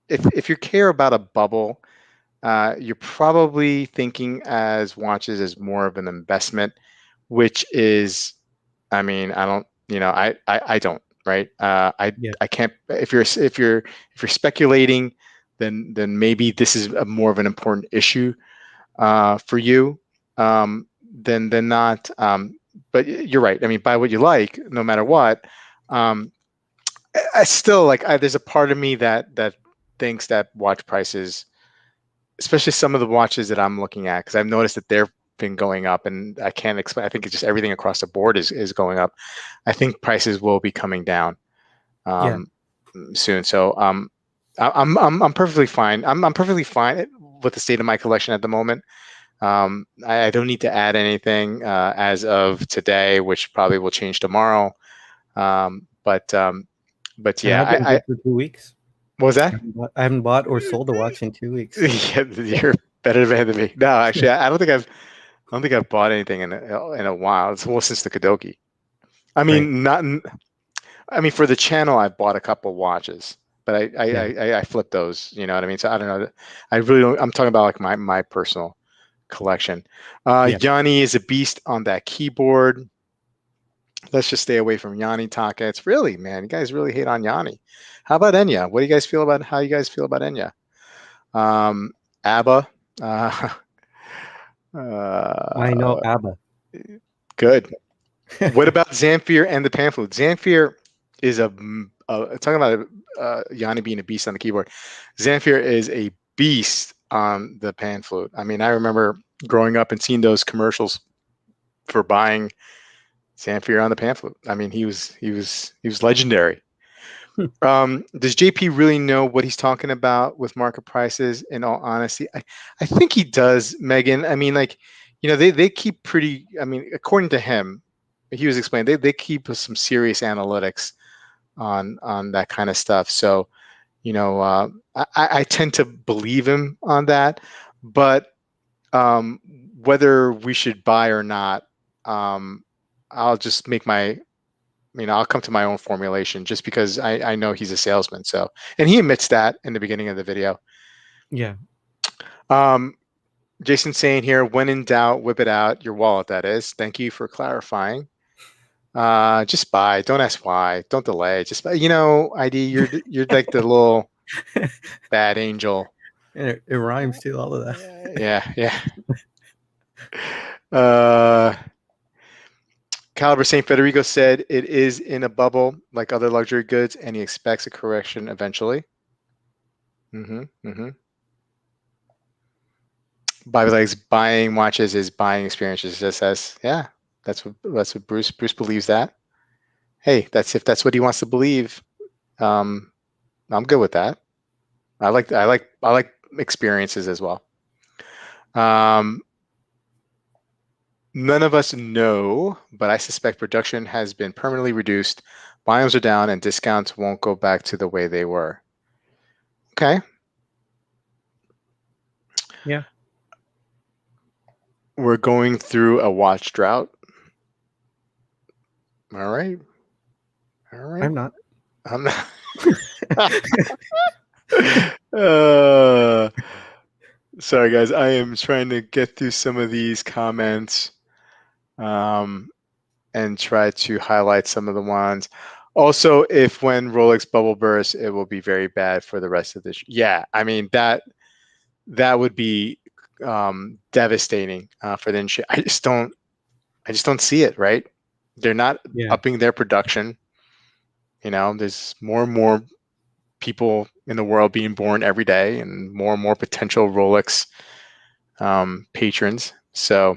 if you care about a bubble, you're probably thinking as watches as more of an investment, which is, I mean, I don't, I don't, right? yeah, I can't. If you're speculating, then maybe this is a more of an important issue for you, than not. But you're right. I mean, buy what you like, no matter what. Um, I still like. There's a part of me that thinks that watch prices, especially some of the watches that I'm looking at, because I've noticed that they've been going up, and I can't explain. I think it's just everything across the board is going up. I think prices will be coming down, yeah. um, soon. So I'm perfectly fine. I'm perfectly fine with the state of my collection at the moment. I don't need to add anything as of today, which probably will change tomorrow. Um, but um, but And yeah, I've been I good for 2 weeks. what was I that? haven't bought or sold a watch in 2 weeks. Yeah, you're better than me. No, actually, I don't think I've bought anything in a while. It's well since the Kadoki. I Right. mean, not. I mean, for the channel, I bought a couple watches, but Yeah. I flipped those. You know what I mean? So I don't know. I really don't. I'm talking about like my personal collection. Yeah. Yanni is a beast on that keyboard. Let's just stay away from Yanni Taka. It's really, man, you guys really hate on Yanni. How about Enya? What do you guys feel about how you guys feel about Enya? Um, ABBA. Uh, I know uh, ABBA. good. What about Zamfir and the pamphlet? Zamfir is talking about Yanni being a beast on the keyboard. Zamfir is a beast on the pan flute. I mean, I remember growing up and seeing those commercials for buying Zamfir on the pan flute. I mean, he was legendary. Does JP really know what he's talking about with market prices? In all honesty, I think he does, Megan. I mean, like, they keep pretty. I mean, according to him, he was explaining they keep some serious analytics on that kind of stuff. So, I tend to believe him on that, but um, whether we should buy or not, um, I'll just make my I'll come to my own formulation just because I know he's a salesman. So, and he admits that in the beginning of the video. Yeah. Um, Jason saying here, when in doubt, whip it out, your wallet, that is. Thank you for clarifying. Just buy. Don't ask why. Don't delay. Just buy. ID. You're like the little bad angel. And it rhymes too, all of that. Yeah, yeah. Uh, Caliber St. Federico said it is in a bubble like other luxury goods, and he expects a correction eventually. By like buying watches is buying experiences. Just says, yeah, that's what Bruce believes that. Hey, if that's what he wants to believe. I'm good with that. I like experiences as well. None of us know, but I suspect production has been permanently reduced. Volumes are down, and discounts won't go back to the way they were. Okay. Yeah. We're going through a watch drought. All right. I'm not. I'm not. Sorry, guys. I am trying to get through some of these comments and try to highlight some of the ones. Also, if when Rolex bubble bursts, it will be very bad for the rest of this. Yeah, I mean that would be devastating for the industry. I just don't see it. Right? They're not upping their production. There's more and more people in the world being born every day, and more potential Rolex patrons. So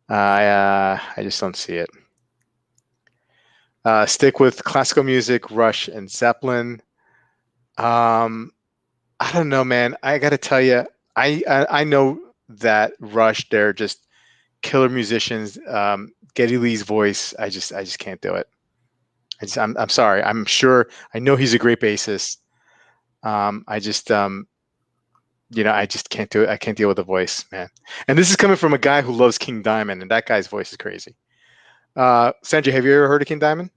I just don't see it. Stick with classical music, Rush and Zeppelin. I don't know, man. I got to tell you, I know that Rush, they're just killer musicians. Geddy Lee's voice, I just can't do it. I'm sorry. I'm sure. I know he's a great bassist. I just can't do it. I can't deal with the voice, man. And this is coming from a guy who loves King Diamond, and that guy's voice is crazy. Sanjay, have you ever heard of King Diamond?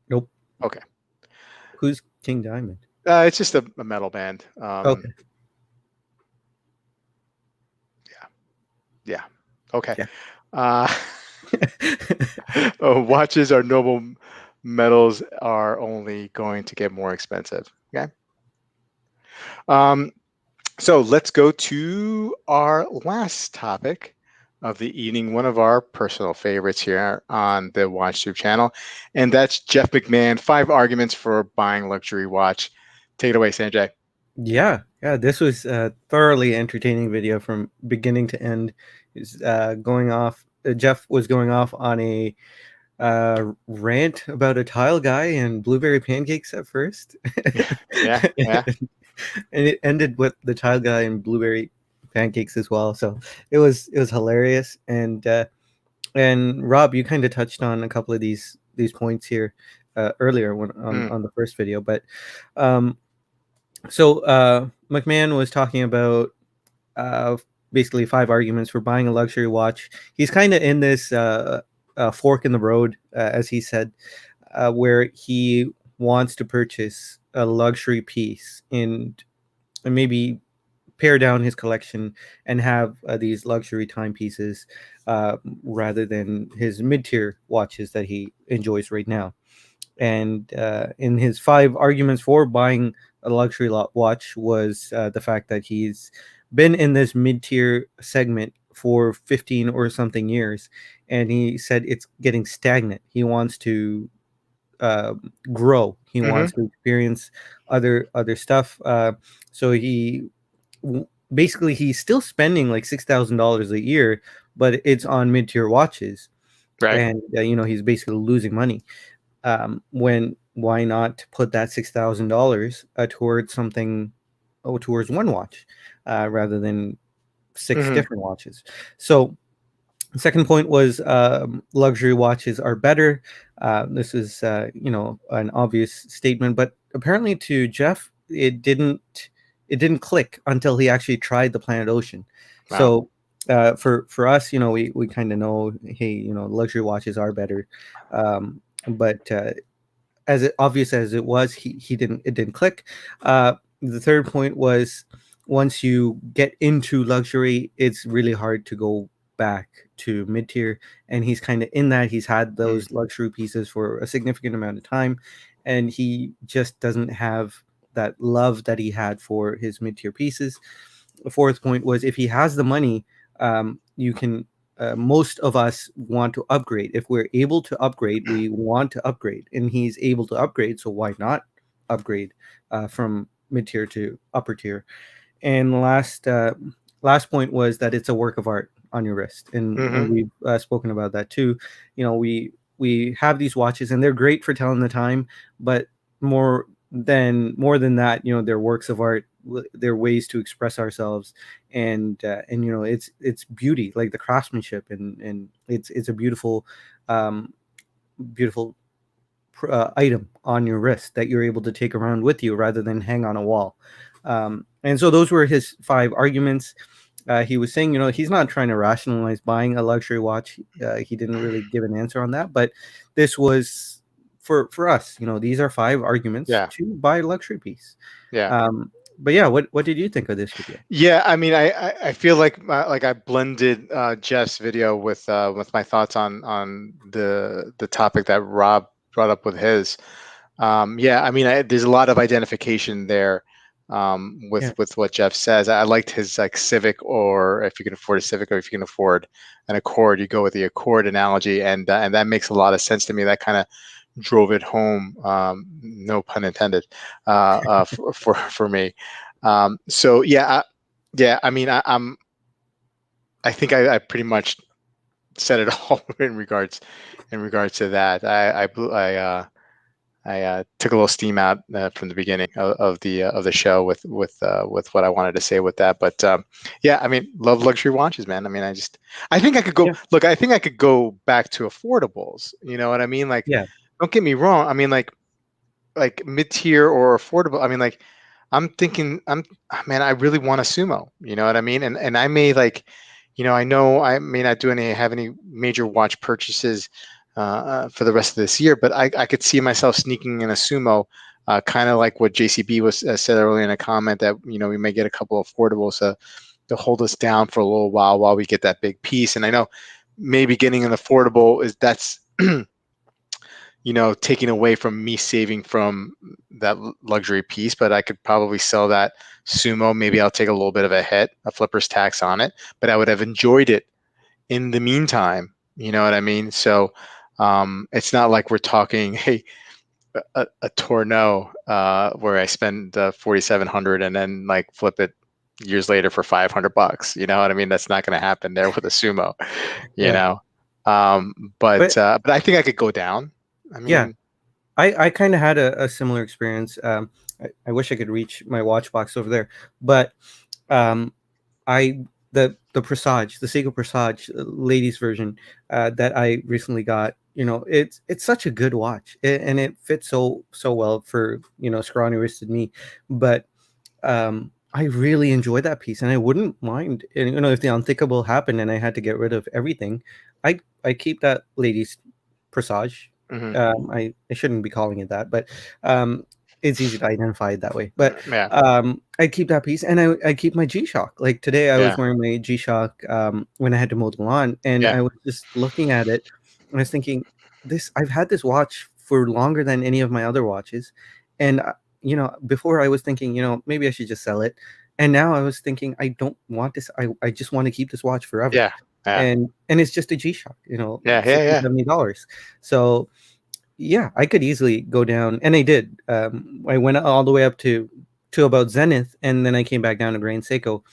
Nope. Okay. Who's King Diamond? It's just a metal band. Okay. Yeah. Okay. Yeah. Watches are noble metals are only going to get more expensive. Okay. So let's go to our last topic of the evening, one of our personal favorites here on the WatchTube channel, and that's Jeff McMahon, 5 arguments for buying luxury watch. Take it away, Sanjay. Yeah, this was a thoroughly entertaining video from beginning to end. Is going off. Jeff was going off on a rant about a tile guy and blueberry pancakes at first. Yeah. And it ended with the tile guy and blueberry pancakes as well. So it was hilarious. And Rob, you kind of touched on a couple of these points here earlier on the first video, but so McMahon was talking about basically 5 arguments for buying a luxury watch. He's kind of in this fork in the road, as he said, where he wants to purchase a luxury piece and maybe pare down his collection and have these luxury timepieces rather than his mid-tier watches that he enjoys right now. And in his 5 arguments for buying a luxury watch was the fact that he's been in this mid-tier segment for 15 or something years, and he said it's getting stagnant. He wants to grow. He wants to experience other stuff. So basically he's still spending like $6,000 a year, but it's on mid-tier watches, Right. And he's basically losing money. Why not put that $6,000 towards something, towards one watch rather than 6 different watches? So the second point was luxury watches are better. This is an obvious statement, but apparently to Jeff it didn't click until he actually tried the Planet Ocean. Wow. So for us, we kind of know, hey, luxury watches are better, but as obvious as it was, it didn't click. The third point was, once you get into luxury, it's really hard to go back to mid tier, and he's kind of in that. He's had Mm. those luxury pieces for a significant amount of time, and he just doesn't have that love that he had for his mid tier pieces. The fourth point was if he has the money, you can. Most of us want to upgrade. If we're able to upgrade, we want to upgrade, and he's able to upgrade. So why not upgrade from mid tier to upper tier? And last point was that it's a work of art on your wrist, and Hmm. we've spoken about that too. We have these watches, and they're great for telling the time, but more than that, they're works of art. They're ways to express ourselves, and it's beauty, like the craftsmanship, and it's a beautiful item on your wrist that you're able to take around with you rather than hang on a wall. And so those were his five arguments. He was saying, he's not trying to rationalize buying a luxury watch. He didn't really give an answer on that, but this was for us. These are five arguments Yeah. to buy a luxury piece. Yeah. But yeah, what did you think of this video? Yeah, I mean, I feel like I blended Jeff's video with my thoughts on the topic that Rob brought up with his. Yeah, I mean, there's a lot of identification there Yeah, with what Jeff says. I liked his like Civic, or if you can afford a Civic, or if you can afford an Accord, you go with the Accord analogy, and that makes a lot of sense to me. That kind of drove it home, no pun intended, for me. So yeah, yeah. I mean, I think I pretty much said it all in regards to that. I took a little steam out from the beginning of the show with what I wanted to say with that. But yeah, I mean, love luxury watches, man. I mean, I think I could go yeah, look. I think I could go back to affordables. You know what I mean? Like, yeah, don't get me wrong. I mean, like mid-tier or affordable. I mean, like I'm thinking man, I really want a sumo, you know what I mean? And I may like, I know I may not have any major watch purchases for the rest of this year, but I could see myself sneaking in a sumo, kind of like what JCB was said earlier in a comment that, we may get a couple of affordables to hold us down for a little while we get that big piece. And I know maybe getting an affordable that's taking away from me saving from that luxury piece, but I could probably sell that sumo. Maybe I'll take a little bit of a hit, a flipper's tax on it, but I would have enjoyed it in the meantime. You know what I mean? So it's not like we're talking, hey, a Tourneau where I spend 4,700 and then like flip it years later for $500. You know what I mean? That's not going to happen there with a sumo. You yeah. know, um, but But but I think I could go down. I yeah, mean, I kind of had a similar experience. I wish I could reach my watch box over there, but um, I the Presage, the Seiko Presage ladies version that I recently got. It's such a good watch, and it fits so well for scrawny wristed me. But I really enjoy that piece, and I wouldn't mind. And if the unthinkable happened and I had to get rid of everything, I keep that ladies Presage. mhm. I shouldn't be calling it that, but um, it's easy to identify it that way. But Yeah, I keep that piece, and I keep my G Shock. Like today, I was yeah, wearing my G Shock when I had to mow the lawn, and yeah, I was just looking at it, and I was thinking, I've had this watch for longer than any of my other watches, and before I was thinking, maybe I should just sell it, and now I was thinking, I don't want this. I just want to keep this watch forever, yeah, yeah, and it's just a G Shock, yeah, yeah, 60 yeah, $70. So yeah, I could easily go down, and I did. I went all the way up to about Zenith, and then I came back down to Grand Seiko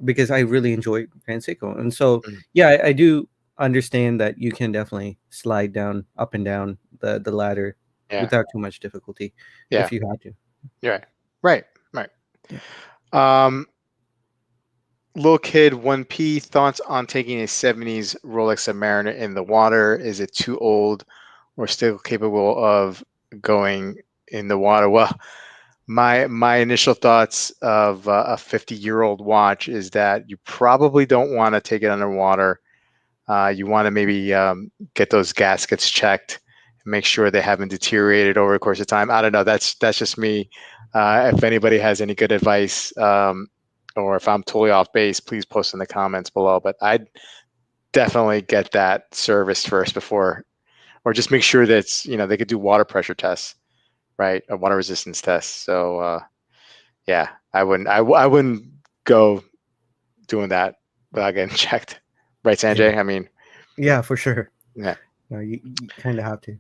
because I really enjoy Grand Seiko. And so, mhm, yeah, I do understand that you can definitely slide down, up and down the ladder yeah, without too much difficulty yeah. if you had to. You're right, right, right. Yeah. Um, Little kid, 1P thoughts on taking a '70s Rolex Submariner in the water. Is it too old, or still capable of going in the water? Well, my initial thoughts of a 50-year-old watch is that you probably don't want to take it underwater. You want to maybe get those gaskets checked and make sure they haven't deteriorated over the course of time. I don't know. That's just me. If anybody has any good advice, or if I'm totally off base, please post in the comments below. But definitely get that serviced first before, or just make sure that it's, they could do water pressure tests, right? A water resistance test. So yeah, I wouldn't go doing that without getting checked, right, Yeah, Sanjay? I mean, yeah, for sure. yeah. No, you kind of have to.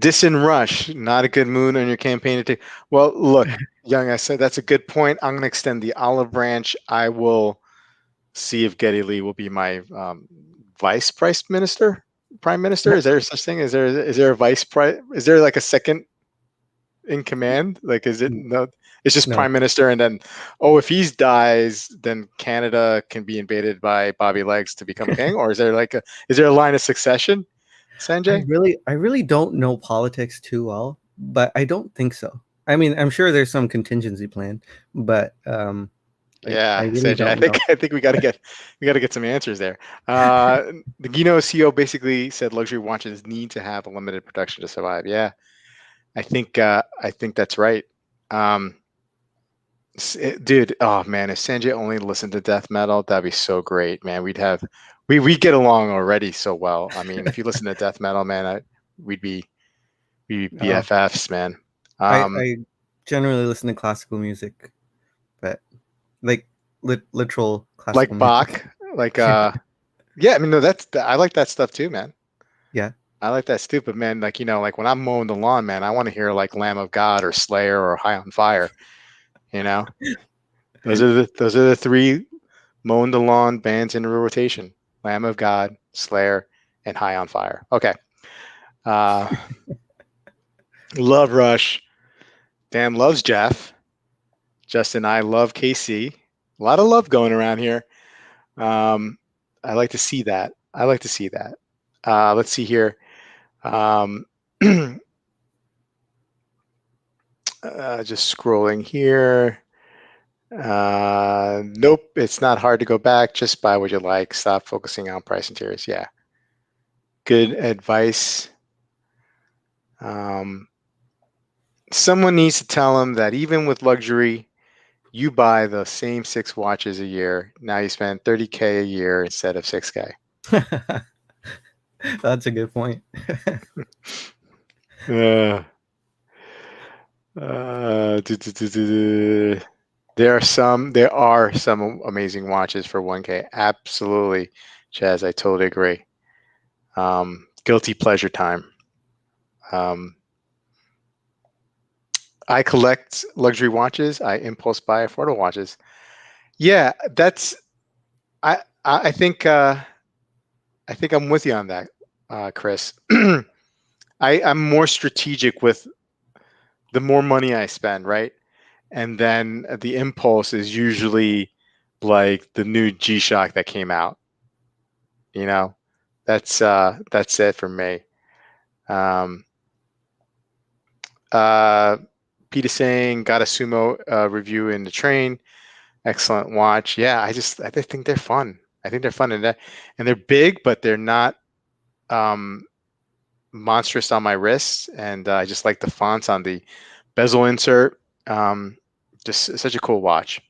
Diss and rush, not a good mood on your campaign to take. Well, look, young, I said that's a good point. I'm going to extend the olive branch. I will see if Geddy Lee will be my vice prime minister. Is there such thing? Is there a vice prime? Is there like a second in command? Like, is it no? It's just No, prime minister, and then if he dies, then Canada can be invaded by Bobby Legs to become king, or is there a line of succession, Sanjay? I really don't know politics too well, but I don't think so. I mean, I'm sure there's some contingency plan, but I Yeah, really Sanjay. I don't think know. I think we got to get some answers there. The Gino CEO basically said luxury watches need to have a limited production to survive. Yeah, I think that's right. Um, dude, oh man, if Sanjay only listened to death metal, that'd be so great, man. We get along already so well. I mean, if you listen to death metal, man, we'd be we'd be Oh, BFFs, man. I generally listen to classical music, but like literal classical Like music. Bach, like Yeah, yeah. I mean, no, I like that stuff too, man. yeah. I like that stupid, man. Like, like when I'm mowing the lawn, man, I want to hear like Lamb of God or Slayer or High on Fire. You know, those are the three mowing the lawn bands in rotation: Lamb of God, Slayer, and High on Fire. Okay. Uh, love Rush. Dan loves Jeff. Justin, I love KC. A lot of love going around here. Um, I like to see that. I like to see that. Let's see here. Um, just scrolling here. Nope, it's not hard to go back. Just buy what you like. Stop focusing on price and tiers. Yeah, good advice. Um, someone needs to tell them that even with luxury, you buy the same 6 watches a year. Now you spend 30K a year instead of 6K. That's a good point. Uh, there are some amazing watches for 1K. Absolutely, Chaz. I totally agree. Guilty pleasure time. Um, I collect luxury watches. I impulse buy affordable watches. Yeah, that's I think I'm with you on that, Chris. I'm more strategic with the more money I spend, right? And then the impulse is usually like the new G-Shock that came out. You know, that's it for me. Um, uh, Peter saying got a sumo review in the train. Excellent watch. Yeah, I just think they're fun. I think they're fun and they're big, but they're not um, monstrous on my wrists. And I just like the fonts on the bezel insert. Just such a cool watch.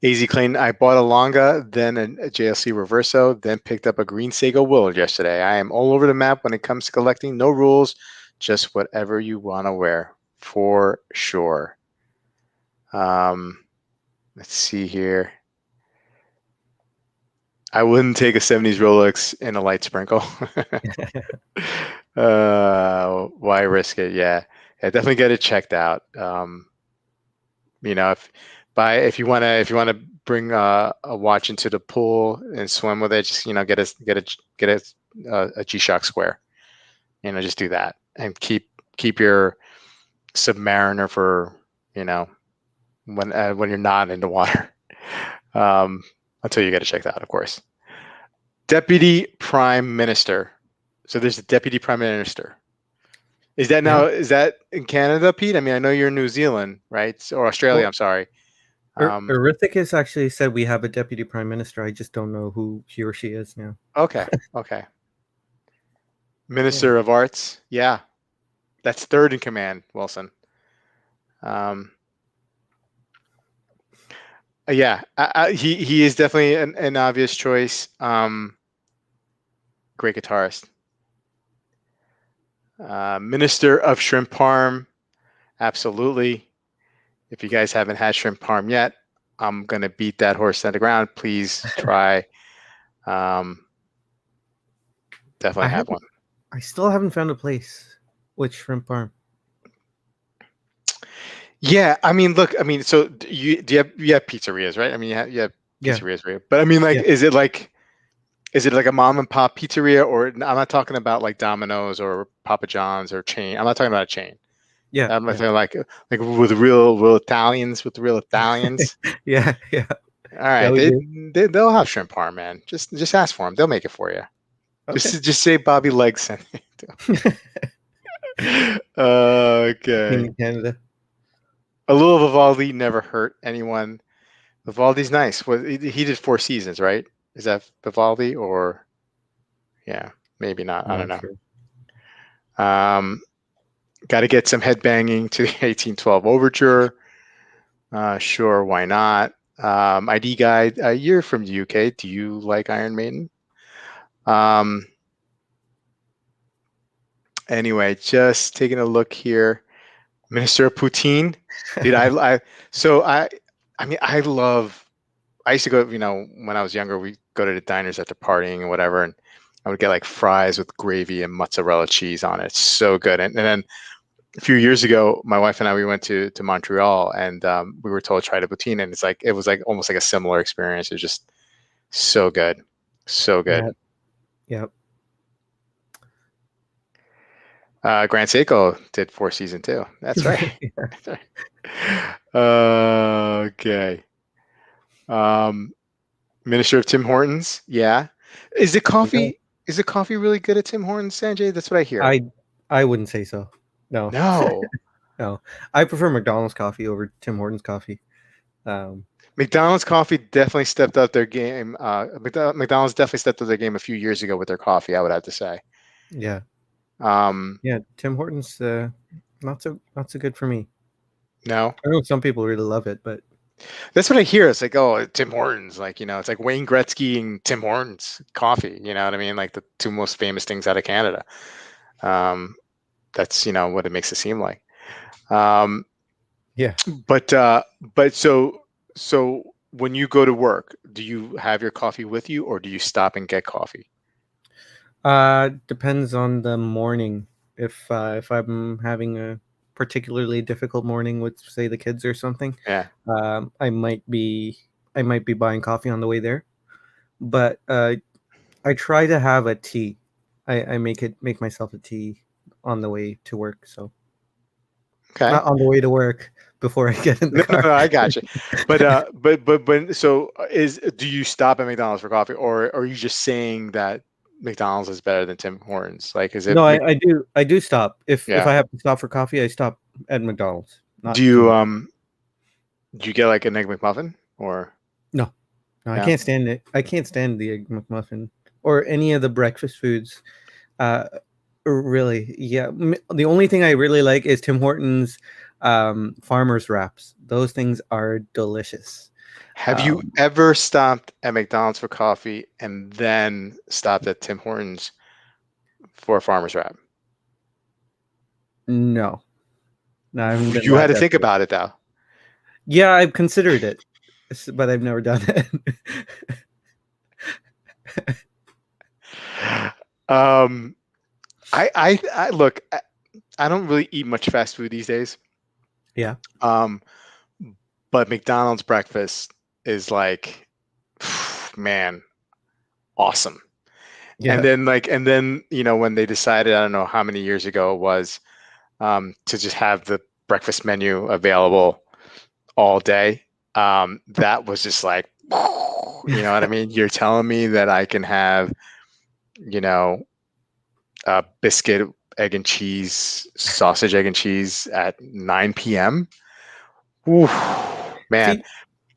AZ Clean. I bought a Longa, then a JLC Reverso, then picked up a green Seiko Willard yesterday. I am all over the map when it comes to collecting. No rules, just whatever you want to wear, for sure. Let's see here. I wouldn't take a 70s Rolex in a light sprinkle. Why risk it? Yeah, definitely get it checked out. If you wanna bring a watch into the pool and swim with it, just get a G-Shock Square. Just do that and keep your Submariner for when you're not in the water. Um, until you get it checked out, of course. Deputy Prime Minister. So there's a Deputy Prime Minister. Yeah. Is that in Canada, Pete? I mean, I know you're in New Zealand, right? Or Australia, Well, I'm sorry. Um, Erithicus actually said we have a deputy prime minister. I just don't know who he or she is now. okay, okay. Yeah. Minister of Arts. Yeah, that's third in command, Wilson. Um, Yeah, he is definitely an obvious choice. Great guitarist. Minister of Shrimp Parm, absolutely. If you guys haven't had shrimp parm yet, I'm gonna beat that horse to the ground. Please try. Um, I definitely have haven't. one. I still haven't found a place with shrimp parm. Yeah, I mean, look, I mean, so you have pizzerias, right? I mean, you have Yeah, pizzerias, right? But I mean, like, yeah, is it like a mom and pop pizzeria, or I'm not talking about like Domino's or Papa John's or chain. I'm not talking about a chain. yeah, I'm not yeah, talking like with real Italians, with real Italians. yeah, yeah, All yeah. right, We do. they'll have shrimp parm, man. Just ask for them. They'll make it for you. Okay. Just say Bobby Legs sent it. Okay. In Canada. A little Vivaldi never hurt anyone. Vivaldi's nice. Well, he did Four Seasons, right? Is that Vivaldi or yeah, maybe not. I don't Not know. sure. Got to get some headbanging to the 1812 Overture. Sure, why not? ID Guide, you're from the UK. Do you like Iron Maiden? Um, anyway, just taking a look here. Minister of Poutine, dude. So I mean, I love. I used to go. When I was younger, we go to the diners after partying and whatever, and I would get like fries with gravy and mozzarella cheese on it. It's so good. And then a few years ago, my wife and I we went to Montreal, and we were told to try the poutine, and it was like almost like a similar experience. It was just so good, so good. Yeah, yeah. Grand Seiko did Four Season too. That's right. Okay. Um, Minister of Tim Hortons. Yeah. Is the No, coffee is the coffee really good at Tim Hortons, Sanjay? That's what I hear. I I wouldn't say so. No, No. no. I prefer McDonald's coffee over Tim Hortons coffee. Um, McDonald's coffee definitely stepped up their game. McDonald's definitely stepped up their game a few years ago with their coffee, I would have to say. yeah, Um, yeah. Tim Hortons, not so good for me. no. I know some people really love it, but That's what I hear. It's like, oh, Tim Hortons, like, it's like Wayne Gretzky and Tim Hortons coffee, you know what I mean? Like the two most famous things out of Canada. Um, that's, what it makes it seem like. Um, yeah. but when you go to work, do you have your coffee with you or do you stop and get coffee? Depends on the morning. If I'm having a particularly difficult morning with, say, the kids or something, Yeah. I might be buying coffee on the way there. But I try to have a tea. I make myself a tea on the way to work. So Okay. not on the way to work before I get in the No, no, car. no, I got you. But so do you stop at McDonald's for coffee, or are you just saying that McDonald's is better than Tim Hortons? Like, is it? No, I do stop. If Yeah. I have to stop for coffee, I stop at McDonald's, Do not Tim you Hortons. do you get like an egg McMuffin or No, no, I no? can't stand it. I can't stand the Egg McMuffin or any of the breakfast foods. Uh, really, yeah. The only thing I really like is Tim Hortons farmers wraps. Those things are delicious. Have you Um, ever stopped at McDonald's for coffee and then stopped at Tim Hortons for a farmer's wrap? no, no, I haven't been You had that to think desperate. about it though. Yeah, I've considered it, but I've never done it. Um, I look. I don't really eat much fast food these days. Yeah, Um, but McDonald's breakfast is like, man, awesome. And yeah, then when they decided, I don't know how many years ago it was, to just have the breakfast menu available all day. That was just like, you know what I mean? You're telling me that I can have, you know, biscuit, egg and cheese, sausage, egg and cheese at 9 p.m. Ooh, man. see,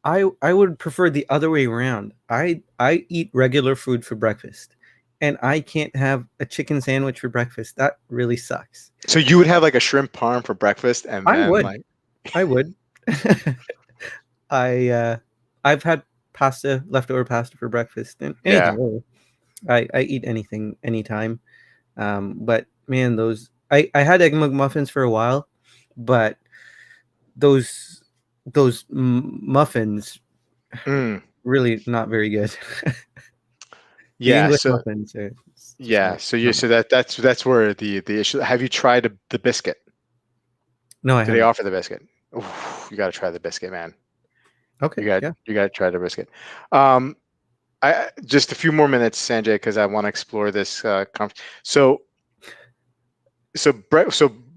I would prefer the other way around. I eat regular food for breakfast, and I can't have a chicken sandwich for breakfast. That really sucks. So you would have like a shrimp parm for breakfast and I then would. like, I would. I I've had pasta, leftover pasta for breakfast, and Yeah. anything really. I eat anything anytime. But man, I had egg McMuffins for a while, but those muffins Mm. really not very good. The Yeah. English So muffins are just yeah. So you not so my. that's where the issue. Have you tried the biscuit? No, I Do they haven't. offer the biscuit? Oof, you got to try the biscuit, man. Okay, yeah, You got to try the biscuit. Um, I just a few more minutes, Sanjay, because I want to explore this. So so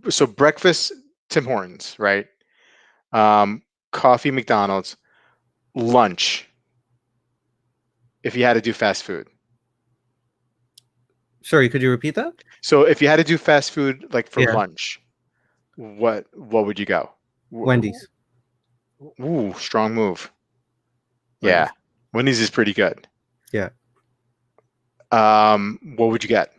so breakfast Tim Hortons, right? Um, Coffee McDonald's, lunch if you had to do fast food. sorry, could you repeat that? So if you had to do fast food like for Yeah, lunch, what would you go? Wendy's. Ooh, strong move. Yeah, Wendy's. Wendy's is pretty good. Yeah. What would you get?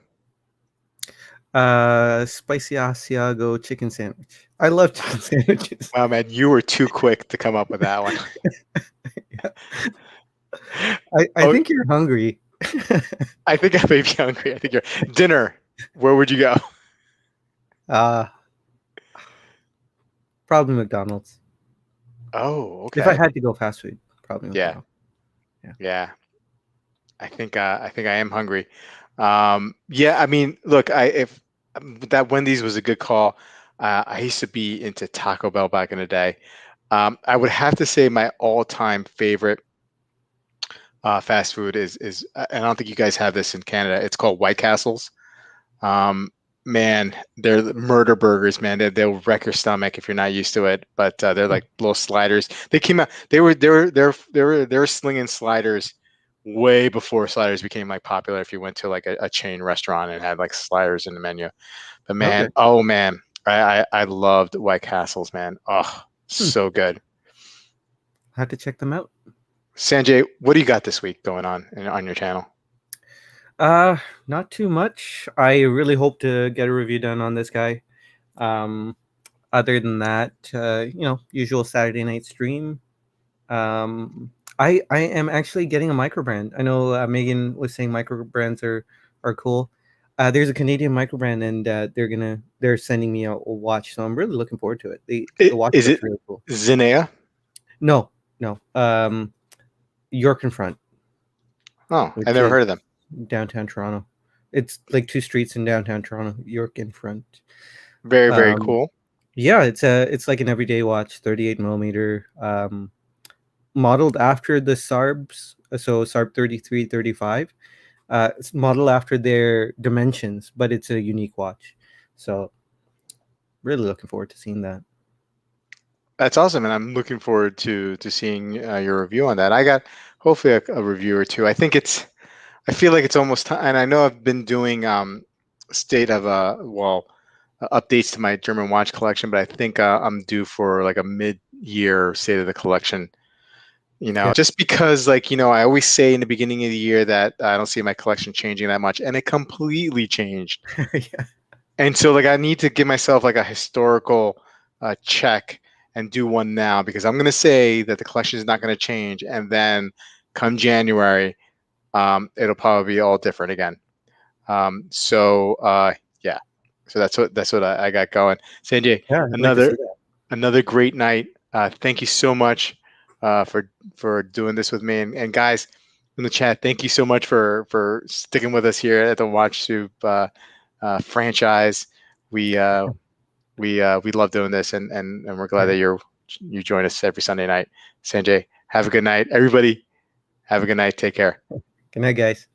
Spicy Asiago chicken sandwich. I love chicken sandwiches. Wow, man, you were too quick to come up with that one. Yeah. I Oh, think you're hungry. I think I may be hungry. I think you're dinner. Where would you go? uh Probably McDonald's. Oh, If I okay. had to go fast food, probably Yeah, McDonald's. Yeah. yeah. I think I am hungry. Yeah, I mean, look, I if that Wendy's was a good call. I used to be into Taco Bell back in the day. I would have to say my all-time favorite fast food is, and I don't think you guys have this in Canada. It's called White Castles. Um, man, they're the murder burgers, man. They'll wreck your stomach if you're not used to it. But they're Hmm. like little sliders. They came out. They were slinging sliders way before sliders became like popular. If you went to like a chain restaurant and had like sliders in the menu, but man, Okay. oh man, I loved White Castles, man. Oh, Hmm. so good. I have to check them out. Sanjay, what do you got this week going on your channel? Uh, Not too much. I really hope to get a review done on this guy. Um, Other than that, usual Saturday night stream. I am actually getting a microbrand. I know Megan was saying microbrands are cool. There's a Canadian microbrand, and they're sending me a watch, so I'm really looking forward to it. The watch Is it looks really cool. Zinea? No, no, York in Front, Oh, I which never is heard of them. downtown Toronto. It's like two streets in downtown Toronto. York in Front. Very, very Um, cool. yeah, it's like an everyday watch, 38 millimeter. Modeled after the Sarbs, so Sarb 33, 35. It's modeled after their dimensions, but it's a unique watch. So really looking forward to seeing that. That's awesome, and I'm looking forward to seeing your review on that. I got hopefully a review or two. I feel like it's almost time, and I know I've been doing state of updates to my German watch collection, but I think I'm due for like a mid-year state of the collection. You know, Yeah. just because like I always say in the beginning of the year that I don't see my collection changing that much, and it completely changed. Yeah. And so like I need to give myself like a historical check and do one now because I'm gonna say that the collection is not gonna change, and then come January, it'll probably be all different again. Yeah, so that's what I got going. Sanjay, Yeah, I'd like to another see that. another great night. Thank you so much for doing this with me, and guys in the chat, thank you so much for sticking with us here at the Watch Soup franchise. We we love doing this, and we're glad Yeah. that you join us every Sunday night. Sanjay, have a good night, everybody. Have a good night. Take care. Good night, guys.